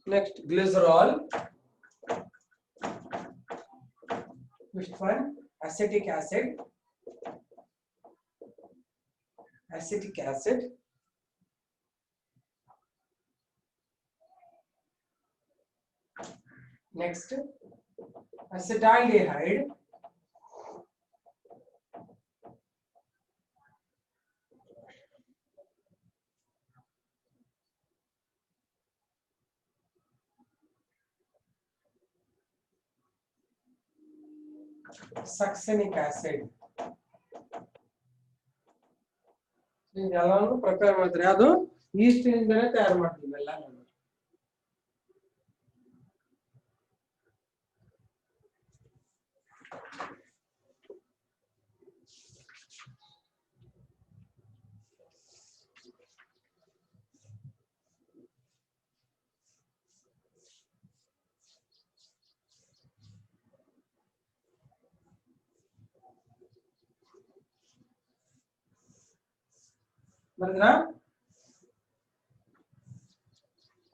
Next glycerol. Fifth one acetic acid. Acetic acid. Next acetaldehyde. Succinic acid. ಇದೆಲ್ಲನೂ ಪ್ರಿಪೇರ್ ಮಾಡ್ತಾರೆ, ಅದು ಈಸ್ಟ್ ಇಂದನೇ ತಯಾರು ಮಾಡ್ತೀವಿ ಎಲ್ಲ ನಾವು.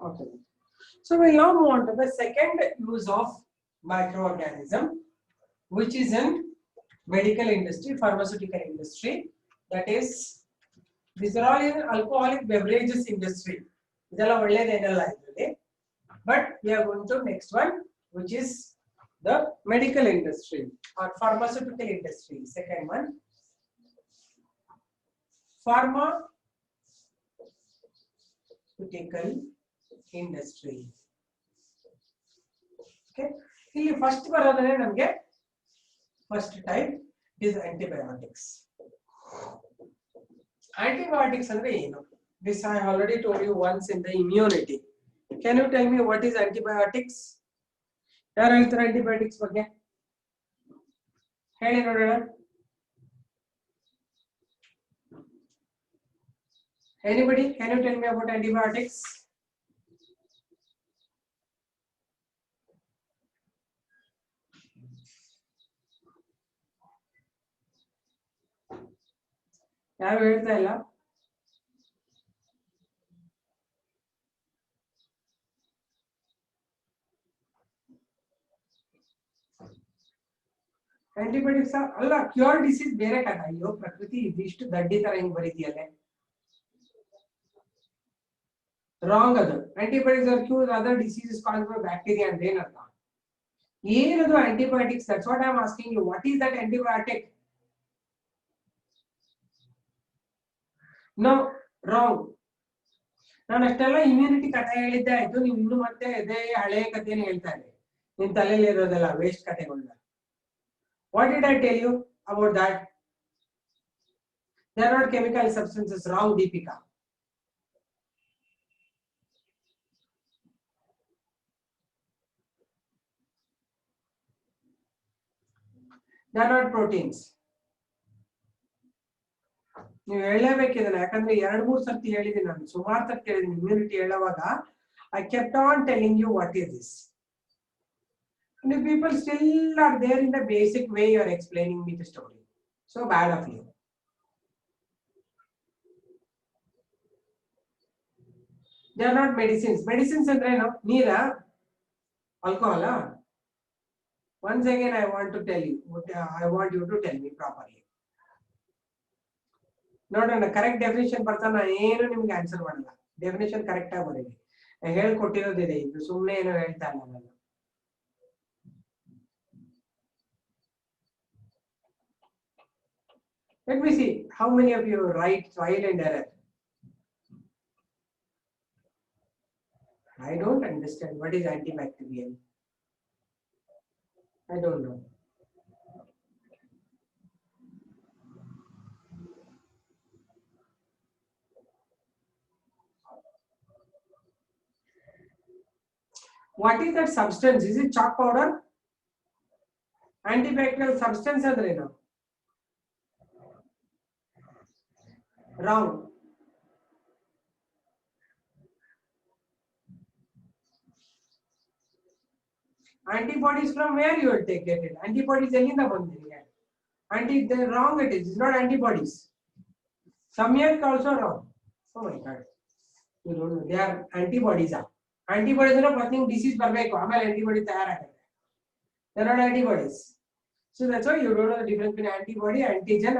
Okay. So we'll now move on to the second use of microorganism, which is in medical industry, pharmaceutical industry. That is, these are all in alcoholic beverages industry. But we are going to next one, which is the medical industry or pharmaceutical industry. Second one, pharmaceutical industry. Okay. Here first first type is antibiotics. Antibiotics andre eno? This I already told you once in the immunity. Can you tell me what is antibiotics? Yaru heltare antibiotics ಬಗ್ಗೆ? ಹೇಳಿ ನೋಡೋಣ. Anybody? Can you tell me about antibiotics? ಯಾರು ಹೇಳ್ತಾ ಇಲ್ಲ? Antibiotics ಅಲ್ಲ cure disease ಬೇರೆ ಕಣ. ಅಯ್ಯೋ ಪ್ರಕೃತಿ ಇದಿಷ್ಟು ದಡ್ಡಿ ತರ ಹೆಂಗ್ ಬರೀತಿಯಲ್ಲ. ರಾಂಗ್ ಅದು. Antibiotics are cure other diseases caused by bacteria and ಏನರ್ಥ? ಏನದು antibiotics? That's what I am asking you. What is that antibiotic? No, wrong. ನಾನು ಅಷ್ಟೆಲ್ಲ ಇಮ್ಯುನಿಟಿ ಕಥೆ ಹೇಳಿದ್ದೆ ಆಯ್ತು, ನೀವು ಇನ್ನು ಮತ್ತೆ ಇದೇ ಹಳೆಯ ಕಥೆನ ಹೇಳ್ತಾ ಇದ್ದೀರಿ. ನಿನ್ ತಲೆಯಲ್ಲಿ ಇರೋದೆಲ್ಲ ವೇಸ್ಟ್ ಕಥೆಗಳನ್ನ. What did I tell you about that? They are not chemical substances. Wrong, Deepika. They are not proteins. ನೀವು ಹೇಳಲೇಬೇಕಿದನ್ನ, ಯಾಕಂದ್ರೆ 2-3 ಸರ್ತಿ ಹೇಳಿದ್ದೀನಿ ನಾನು, ಸುಮಾರು ಸರ್ತಿ ಹೇಳಿದ್ದೀನಿ ಇಮ್ಯುನಿಟಿ ಹೇಳುವಾಗ. I kept on telling you what is this. And the people still are there in the basic way you are explaining me the story. So bad of you. They are not medicines. Medicines andre no neera, alcohol. Once again I want to tell you, I want you to tell me properly. ನೋಡೋಣ correct definition ಬರ್ತಾ ನಾನು ಏನು ನಿಮ್ಗೆ answer ಮಾಡಲ್ಲ. Definition correct ಆಗಿ ಬರೀರಿ. ಹೇಳ್ಕೊಟ್ಟಿರೋದಿದೆ, ಇದು ಸುಮ್ಮನೆ ಏನೋ ಹೇಳ್ತಾ ಇಲ್ಲ ನಾನು. Let me see how many of you write trial and error. I don't understand what is antibacterial. I don't know. What is that substance? Is it chalk powder? Antibacterial substance andre no? Wrong. Antibodies from where you will take it? Antibodies ellinda bandire. The wrong it is. It's not antibodies. Samyak also wrong. Oh my god. You don't know. They are antibodies. Antibodies are nothing disease barbeku. Amal antibody tayaragutte. They are not antibodies. So that's why you don't know the difference between antibody, antigen,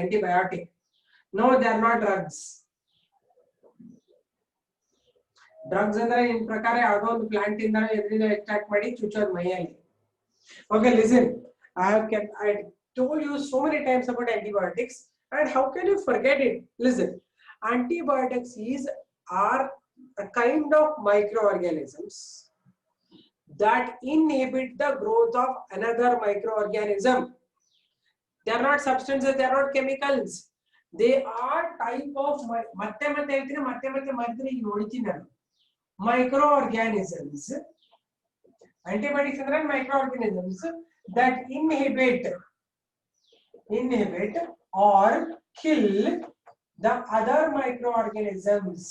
antibiotic. No, they are not drugs. Drugs andre in prakara yavado ಒಂದು plant ಇಂದ ಎದ್ರಿಂದ extract ಮಾಡಿ ಚುಚ್ಚೋದು ಮೈಯಲ್ಲಿ. Okay, listen. I told you so many times about antibiotics, and how can you forget it? Listen, antibiotics are a kind of microorganisms that inhibit the growth of another microorganism. They are not substances, they are not chemicals. They are type of ಮತ್ತೆ ಹೇಳ್ತೀನಿ ನೋಡ್ತೀನಿ microorganisms. Antibiotics are microorganisms that inhibit or kill the other microorganisms.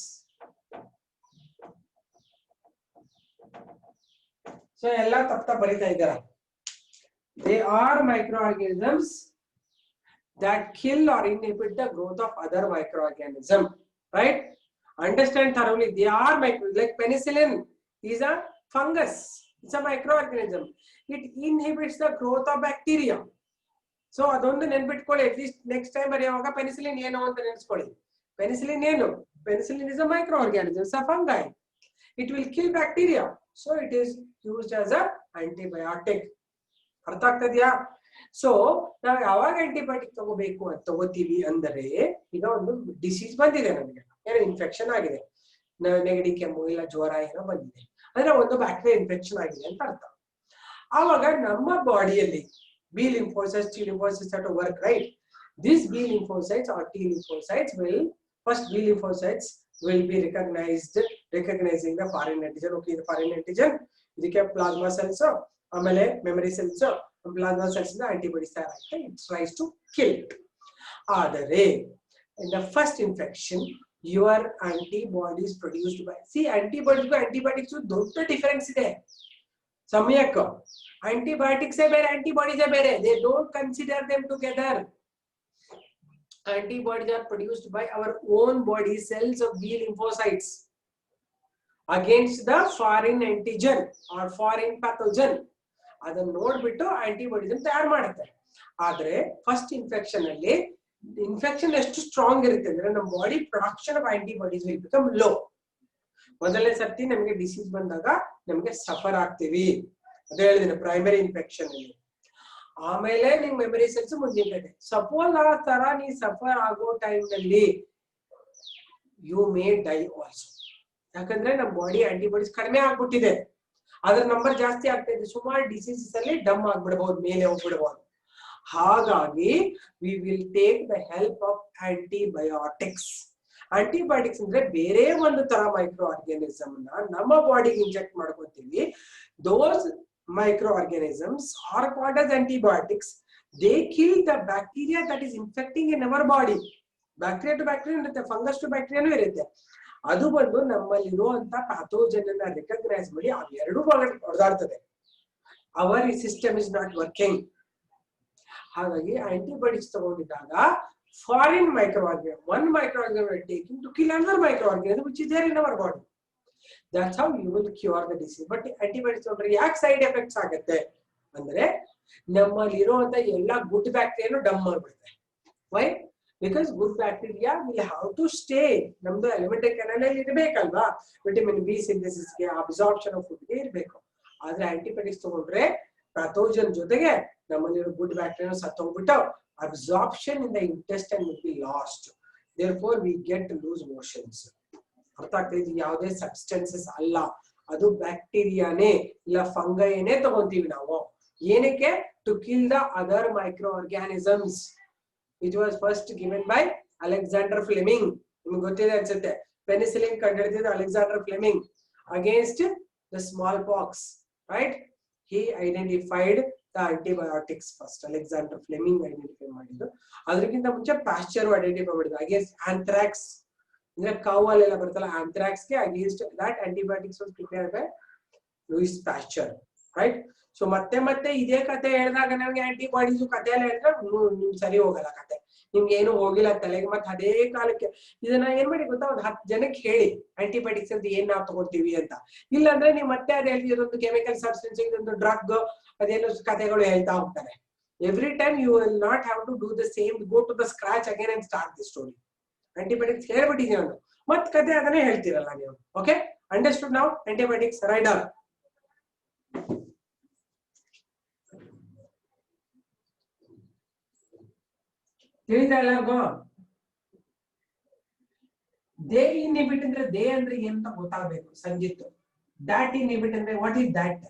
So ella tapta barita idara. They are microorganisms that kill or inhibit the growth of other microorganism. Right? Understand thoroughly. They are like penicillin is a fungus. It's a microorganism. It inhibits the growth of bacteria. So ಅದೊಂದು ನೆನ್ಪಿಟ್ಕೊಳ್ಳಿ. At least next time ಬರೆಯುವಾಗ penicillin ಏನು ಅಂತ ನೆನೆಸ್ಕೊಳ್ಳಿ. Penicillin ಏನು? Penicillin is a microorganism. It's a fungi. It will kill bacteria. So it is used as a antibiotic. ಅರ್ಥ ಆಗ್ತದ್ಯಾ? So ನಾವು ಯಾವಾಗ antibiotic ತಗೋಬೇಕು ಅಂತ ತಗೋತೀವಿ ಅಂದರೆ, ಈಗ ಒಂದು ಡಿಸೀಸ್ ಬಂದಿದೆ ನಮಗೆ, ಏನೋ ಇನ್ಫೆಕ್ಷನ್ ಆಗಿದೆ, ನೆಗಡಿ ಕೆಮ್ಮು ಇಲ್ಲ ಜ್ವರ ಏನೋ ಬಂದಿದೆ ಅಂದ್ರೆ ಒಂದು ಬ್ಯಾಕ್ಟೀರಿಯಾ ಇನ್ಫೆಕ್ಷನ್ ಆಗಿದೆ ಅಂತ ಅರ್ಥ. ಆವಾಗ ನಮ್ಮ ಬಾಡಿಯಲ್ಲಿ B lymphocytes, T lymphocytes have to work, right? These B lymphocytes or T lymphocytes will, first B lymphocytes will be recognizing the foreign antigen. Okay, the foreign antigen, ಇದಕ್ಕೆ plasma cells, ಆಮೇಲೆ memory cells, plasma cells ಇಂದ antibodies ತಯಾರಾಗುತ್ತೆ. It tries to kill it. ಆದರೆ in the first infection, your antibodies produced by, see antibodies ಗೂ antibiotics ಗೂ ದೊಡ್ಡ difference ಇದೆ. ಸಮಯಕ್ಕೆ antibiotics ಬೇರೆ antibodies ಬೇರೆ. They don't consider them together. Antibodies are produced by our own body cells of B lymphocytes against the foreign antigen or foreign pathogen. ಅದನ್ನ ನೋಡ್ಬಿಟ್ಟು antibodies ತಯಾರು ಮಾಡುತ್ತೆ. ಆದ್ರೆ ಫಸ್ಟ್ ಇನ್ಫೆಕ್ಷನ್ ಅಲ್ಲಿ ಇನ್ಫೆಕ್ಷನ್ ಎಷ್ಟು ಸ್ಟ್ರಾಂಗ್ ಇರುತ್ತೆ ಅಂದ್ರೆ ನಮ್ಮ body production of antibodies will become low. ಮೊದಲನೇ ಸರ್ತಿ ನಮಗೆ ಡಿಸೀಸ್ ಬಂದಾಗ ನಮಗೆ ಸಫರ್ ಆಗ್ತೀವಿ, ಅದೇ ಹೇಳಿದ್ರೆ ಪ್ರೈಮರಿ ಇನ್ಫೆಕ್ಷನ್ ಅಲ್ಲಿ. ಆಮೇಲೆ ನಿಮ್ ಮೆಮರಿ ಸೆಲ್ಸ್ ಮುಂದಿನ ಸಪೋಸ್ ಆ ತರ ನೀ ಸಫರ್ ಆಗೋ ಟೈಮ್ ನಲ್ಲಿ ಯು ಮೇ ಡೈ ಆಲ್ಸೋ. ಯಾಕಂದ್ರೆ ನಮ್ಮ ಬಾಡಿ ಆಂಟಿಬಾಡೀಸ್ ಕಡಿಮೆ ಆಗ್ಬಿಟ್ಟಿದೆ, ಅದ್ರ ನಂಬರ್ ಜಾಸ್ತಿ ಆಗ್ತಾ ಇದೆ. ಸುಮಾರು ಡಿಸೀಸಸ್ ಅಲ್ಲಿ ಡಮ್ ಆಗ್ಬಿಡಬಹುದು, ಮೇಲೆ ಹೋಗ್ಬಿಡಬಹುದು. ಹಾಗಾಗಿ we will take the help of antibiotics. Antibiotics ಅಂದ್ರೆ ಬೇರೆ ಒಂದು ತರ ಮೈಕ್ರೋ ಆರ್ಗ್ಯಾನಿಸಮ್ ನಮ್ಮ ಬಾಡಿಗೆ ಇಂಜೆಕ್ಟ್ ಮಾಡ್ಕೊತೀವಿ. ದೋಸ್ microorganisms are called as antibiotics. They kill the bacteria that is infecting in our body. Bacteria to bacteria irutte, fungus to bacteria nu irutte. ಅದು ಬಂದು ನಮ್ಮಲ್ಲಿ ಇರುವಂತ ಪ್ಯಾಥೋಜನ್ ಅನ್ನ ರೆಕಗ್ನೈಸ್ ಮಾಡಿ ಆ ಎರಡು ಹೊಡೆದಾಡ್ತದೆ. Our system is not working. ಹಾಗಾಗಿ ಆಂಟಿಬಯೋಟಿಕ್ಸ್ ತಗೊಂಡಿದ್ದಾಗ foreign microorganism, one microorganism taking to kill another microorganism which is there in our body. That's how you will cure the disease. But antibiotics ನೋಡ್ರಿ ಯಾಕೆ side effects ಆಗುತ್ತೆ ಅಂದ್ರೆ ನಮ್ಮಲ್ಲಿ ಇರುವಂತ ಎಲ್ಲಾ good ಬ್ಯಾಕ್ಟೀರಿಯಾನು ಡಮ್ ಮಾಡ್ಬಿಡುತ್ತೆ. Why? Because good bacteria will have to stay. ನಮ್ದು ಎಲಿಮೆಂಟರಿ ಕೆನಾಲ್ ಅಲ್ಲಿ ಇರಬೇಕಲ್ವಾ, ವಿಟಮಿನ್ ಬಿ ಸಿಂಥೆಸಿಸ್ಗೆ, ಅಬ್ಸಾರ್ಪ್ಷನ್ ಆಫ್ ಫುಡ್ಗೆ ಇರಬೇಕು. ಆದ್ರೆ ಆಂಟಿಬಯೋಟಿಕ್ಸ್ ತಗೊಂಡ್ರೆ ಪ್ಯಾಥೋಜನ್ ಜೊತೆಗೆ ನಮ್ಮಲ್ಲಿರೋ ಗುಡ್ ಬ್ಯಾಕ್ಟೀರಿಯಾ ಸತ್ತೋಗ್ಬಿಟ್ಟು absorption in the intestine will be lost. Therefore we get loose motions. ಅರ್ಥ ಆಗ್ತದೆ? ಯಾವುದೇ ಸಬ್ಸ್ಟೆನ್ಸಸ್ ಅಲ್ಲ, ಅದು ಬ್ಯಾಕ್ಟೀರಿಯಾನೇ ಇಲ್ಲ ಫಂಗೈನೇ ತಗೊಂತೀವಿ ನಾವು. ಏನಕ್ಕೆ? To kill the other micro organisms. It was first given by Alexander Fleming. ನಿಮ್ಗೆ ಗೊತ್ತಿದೆ ಅನ್ಸುತ್ತೆ, ಪೆನಿಸಿಲಿನ್ ಕಂಡುಹಿಡಿದಿದ್ದು Alexander Fleming against the smallpox. Right? He identified the antibiotics first. Alexander Fleming identify ಮಾಡಿದ್ದು. ಅದಕ್ಕಿಂತ ಮುಂಚೆ ಪ್ಯಾಶ್ಚರ್ ಐಡೆಂಟಿಫೈ ಮಾಡಿದ್ದು against anthrax. ಅಂದ್ರೆ ಕೌವಲ್ಲೆಲ್ಲ ಬರ್ತಲ್ಲ ಆಂಥ್ರಾಕ್ಸ್ಗೆ against that antibiotics was prepared by Louis Pasteur. Right? So ಮತ್ತೆ ಮತ್ತೆ ಇದೇ ಕತೆ ಹೇಳಿದಾಗ ನಮ್ಗೆ ಆಂಟಿಬಾಡೀಸ್ ಕತೆ ಎಲ್ಲ ಹೇಳಿದ್ರೆ ನಿಮ್ ಸರಿ ಹೋಗಲ್ಲ ಕತೆ, ನಿಮ್ಗೆ ಏನು ಹೋಗಿಲ್ಲ ತಲೆಗೆ. ಮತ್ತೆ ಅದೇ ಕಾಲಕ್ಕೆ ಇದನ್ನ ಏನ್ ಮಾಡಿ ಗೊತ್ತಾ, ಒಂದು 10 ಜನಕ್ಕೆ ಹೇಳಿ ಆಂಟಿಬಯೋಟಿಕ್ಸ್ ಅಂತ ಏನ್ ನಾವು ತಗೊಳ್ತೀವಿ ಅಂತ. ಇಲ್ಲಾಂದ್ರೆ ನೀವು ಮತ್ತೆ ಅದೇ ಇದೊಂದು ಕೆಮಿಕಲ್ ಸಬ್ಸ್ಟೆನ್ಸ್, ಇದೊಂದು ಡ್ರಗ್, ಅದೇನೋ ಕತೆಗಳು ಹೇಳ್ತಾ ಹೋಗ್ತಾರೆ. Every time you will not have to do the same, go to the scratch again and start the story. Antibiotics ಹೇಳ್ಬಿಟ್ಟಿದ್ದೀನಿ ನಾನು, ಮತ್ ಕತೆ ಅದನ್ನೇ ಹೇಳ್ತೀರಲ್ಲ ನೀವು. ಓಕೆ, ಅಂಡರ್ಸ್ಟುಡ್ ನಾವು? ಆಂಟಿಬಯೋಟಿಕ್ಸ್ ರೈಡರ್. ತಿಳಿತಾ ಎಲ್ಲರಿಗೂ? ದೇ ಇನ್ಹಿಬಿಟ್ ಅಂದ್ರೆ ದೇ ಅಂದ್ರೆ ಏನಂತ ಗೊತ್ತಾಗಬೇಕು ಸಂಜಿತ್. ದಾಟ್ ಇನ್ಹಿಬಿಟ್ ಅಂದ್ರೆ ವಾಟ್ ಇಸ್ ದಾಟ್?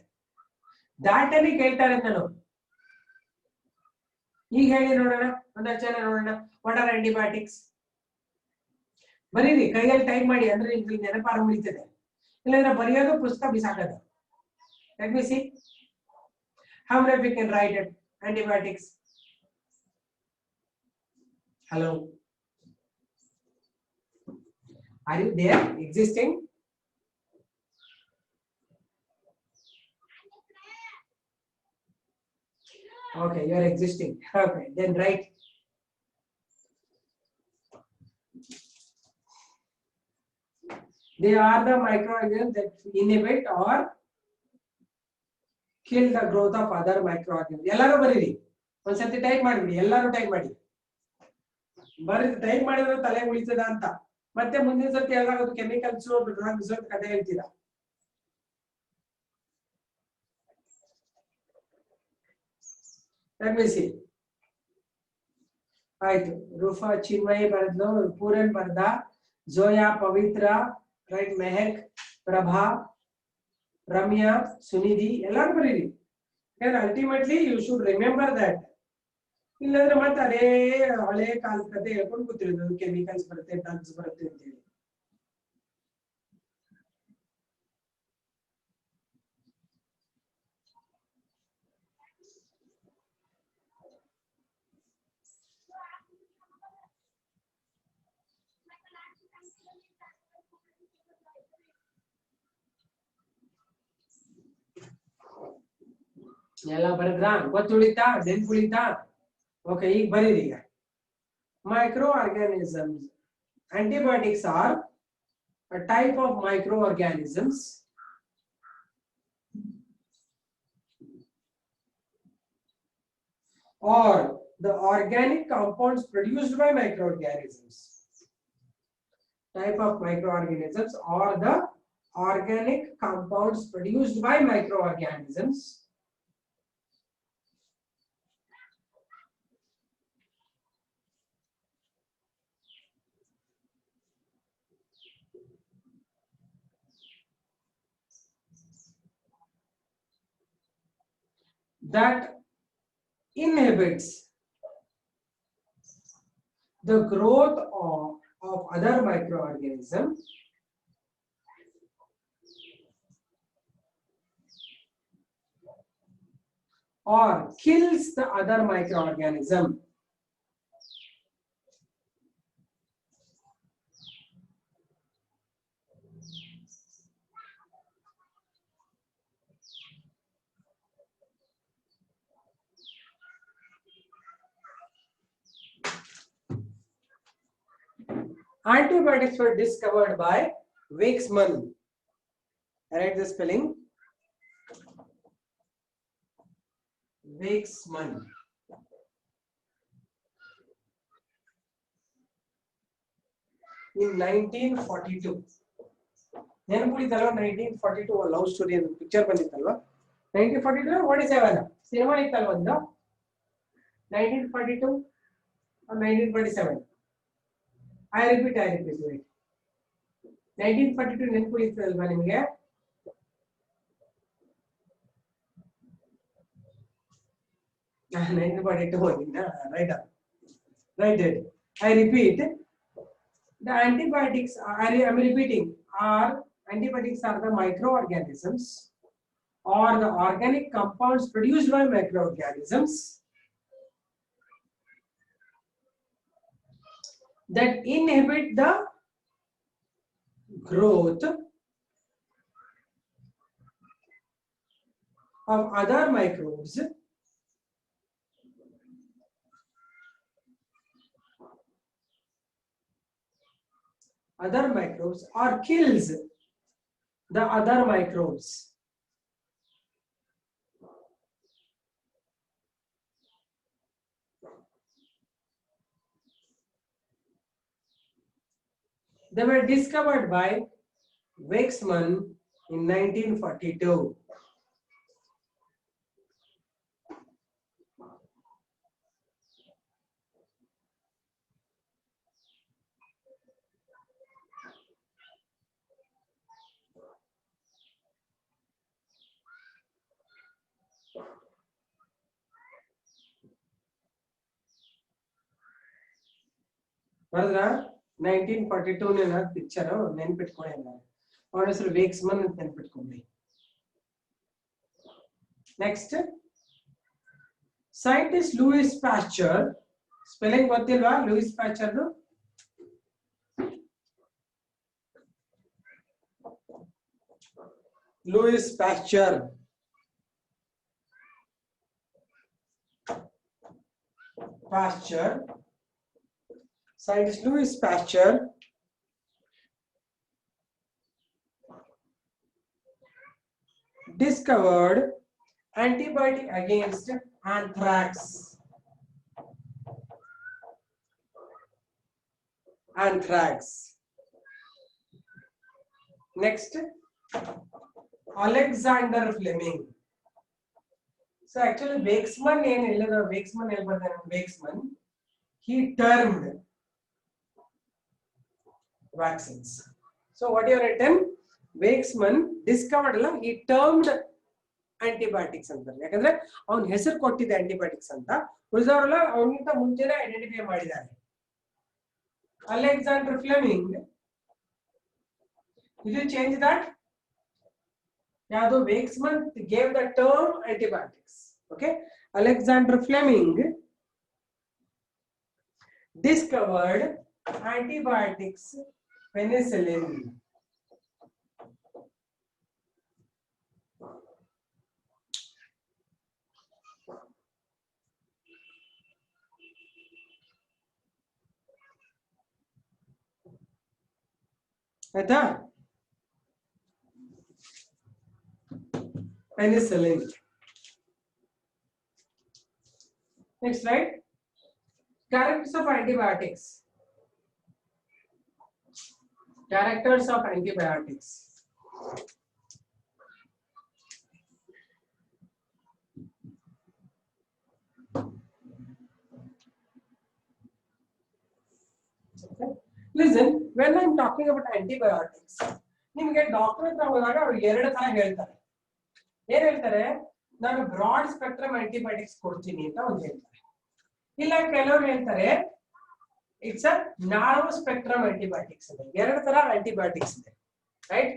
ದಾಟ್ ಅಲ್ಲಿ ಕೇಳ್ತಾರೆ ನಾನು. ಈಗ ಹೇಳಿ ನೋಡೋಣ, ಒಂದಷ್ಟು ಜನ ನೋಡೋಣ. What are antibiotics? ಬರೀರಿ, ಕೈಯಲ್ಲಿ ಟೈಪ್ ಮಾಡಿ, ಅಂದ್ರೆ ನಿಮ್ಗೆ ನೆನಪಾರ ಉಳಿತದೆ. ಇಲ್ಲಾಂದ್ರೆ ಬರೆಯೋದು, ಪುಸ್ತಕ ಬಿಸಾಕೋದು. Let me see how many of you can write it? Antibiotics. Hello, are you there existing? Okay, you are existing. Okay, then write They are the microorganisms that inhibit or kill the growth of other microorganisms. ಎಲ್ಲರೂ ಬರೀರಿ ಒಂದ್ಸತಿ type ಮಾಡಿಬಿಡಿ, ಎಲ್ಲರೂ type ಮಾಡಿ. ಬರೀ type ಮಾಡಿದ್ರೆ ತಲೆ ಉಳಿತದ ಅಂತ. ಮತ್ತೆ ಮುಂದಿನ ಸರ್ತಿ ಯಾವ್ದಾದ್ರು ಕೆಮಿಕಲ್ಸ್ ಡ್ರಗ್ಸ್ ಕಥೆ ಹೇಳ್ತೀರಾ. Let me see. ಆಯ್ತು, ರೂಫಾ ಚಿನ್ಮಯಿ ಬರೆದ್ಲು, ಪೂರನ್ ಬರ್ದ, ಜೋಯಾ, ಪವಿತ್ರ, ರೈಟ್, ಮೆಹಕ್, ಪ್ರಭಾ, ರಮ್ಯಾ, ಸುನಿಧಿ, ಎಲ್ಲರೂ ಬರೀರಿ. ಯಾಕಂದ್ರೆ ultimately you should remember that. ಇಲ್ಲಾಂದ್ರೆ ಮತ್ತೆ ಅದೇ ಹಳೆ ಕಾಲದ ಕತೆ ಹೇಳ್ಕೊಂಡು ಕೂತಿರೋದು, ಕೆಮಿಕಲ್ಸ್ ಬರುತ್ತೆ, ಡ್ರಗ್ಸ್ ಬರುತ್ತೆ ಅಂತ ಹೇಳಿ. ಎಲ್ಲ ಬರೆದ್ರಾ? ಗೊತ್ತುಳಿತಾ? ನೆನ್ಪುಳಿತಾ? ಓಕೆ, ಈಗ ಬರೀರಿ. ಈಗ microorganisms. Antibiotics are a type of microorganisms or the organic compounds produced by microorganisms. Type of microorganisms or the organic compounds produced by microorganisms that inhibits the growth of other microorganisms or kills the other microorganism. Antibiotics were discovered by Weizmann. Write the spelling. Weizmann. In 1942. ನೆನಪುಳಿತಲ್ವಾ 1942 love story ಅಂತ picture ಬಂದಿತ್ತಲ್ವಾ 1942 47 cinema ಇತ್ತಲ್ವ ಒಂದು 1942 1947. I repeat wait. 1942 ನೆನಪುಳಿತಲ್ವಾ ನಿಮಗೆ? Right. I repeat. The antibiotics, I'm repeating, antibiotics are the microorganisms or the organic compounds produced by microorganisms that inhibit the growth of other microbes or kills the other microbes. They were discovered by Weizmann in 1942. ಬರದ್ರಾ 1942 picture ನೆನ್ಪಿಟ್ಕೊಳ್ಳಿ. ಅವನ ಹೆಸರು Waksman ಅಂತ ನೆನ್ಪಿಟ್ಕೊಂಡ್ರಿ. Next, scientist Louis Pasteur. Spelling ಗೊತ್ತಿಲ್ವಾ Louis ಪ್ಯಾಶ್ಚರ್ದು? Louis Pasteur Scientist Louis Pasteur discovered antibiotic against anthrax. Next, Alexander Fleming. So actually Wakeman he termed vaccines. So what you have written, Wakeman discovered he termed antibiotics ಅಂತಾರೆ. ಯಾಕಂದ್ರೆ ಅವನು ಹೆಸರು ಕೊಟ್ಟಿದ್ದ antibiotics ಅಂತ, ಉಳಿದವರೆಲ್ಲ ಅವನಿಗಿಂತ ಮುಂಚೆನೇ ಐಡೆಂಟಿಫೈ ಮಾಡಿದ್ದಾರೆ. Alexander Fleming, did you change that? Yeah, though Wakeman gave the term antibiotics. Okay, Alexander Fleming discovered antibiotics penicillin. Penicillin. Next slide. Characters of antibiotics. Characters of antibiotics. Okay. Listen, when I'm talking about antibiotics, ನಿಮಗೆ doctor ಹತ್ರ ಹೋದಾಗ ಅವರು ಎರಡು ತರ ಹೇಳ್ತಾರೆ. ಏನ್ ಹೇಳ್ತಾರೆ, ನಾನು ಬ್ರಾಡ್ ಸ್ಪೆಕ್ಟ್ರಮ್ ಆಂಟಿಬಯೋಟಿಕ್ಸ್ ಕೊಡ್ತೀನಿ ಅಂತ ಒಂದು ಹೇಳ್ತಾರೆ. ಇಲ್ಲ ಕೆಲವರು ಹೇಳ್ತಾರೆ it's a narrow spectrum antibiotics ಇದೆ. ಎರಡು ತರ ಆಂಟಿಬಯೋಟಿಕ್ಸ್ ಇದೆ, ರೈಟ್?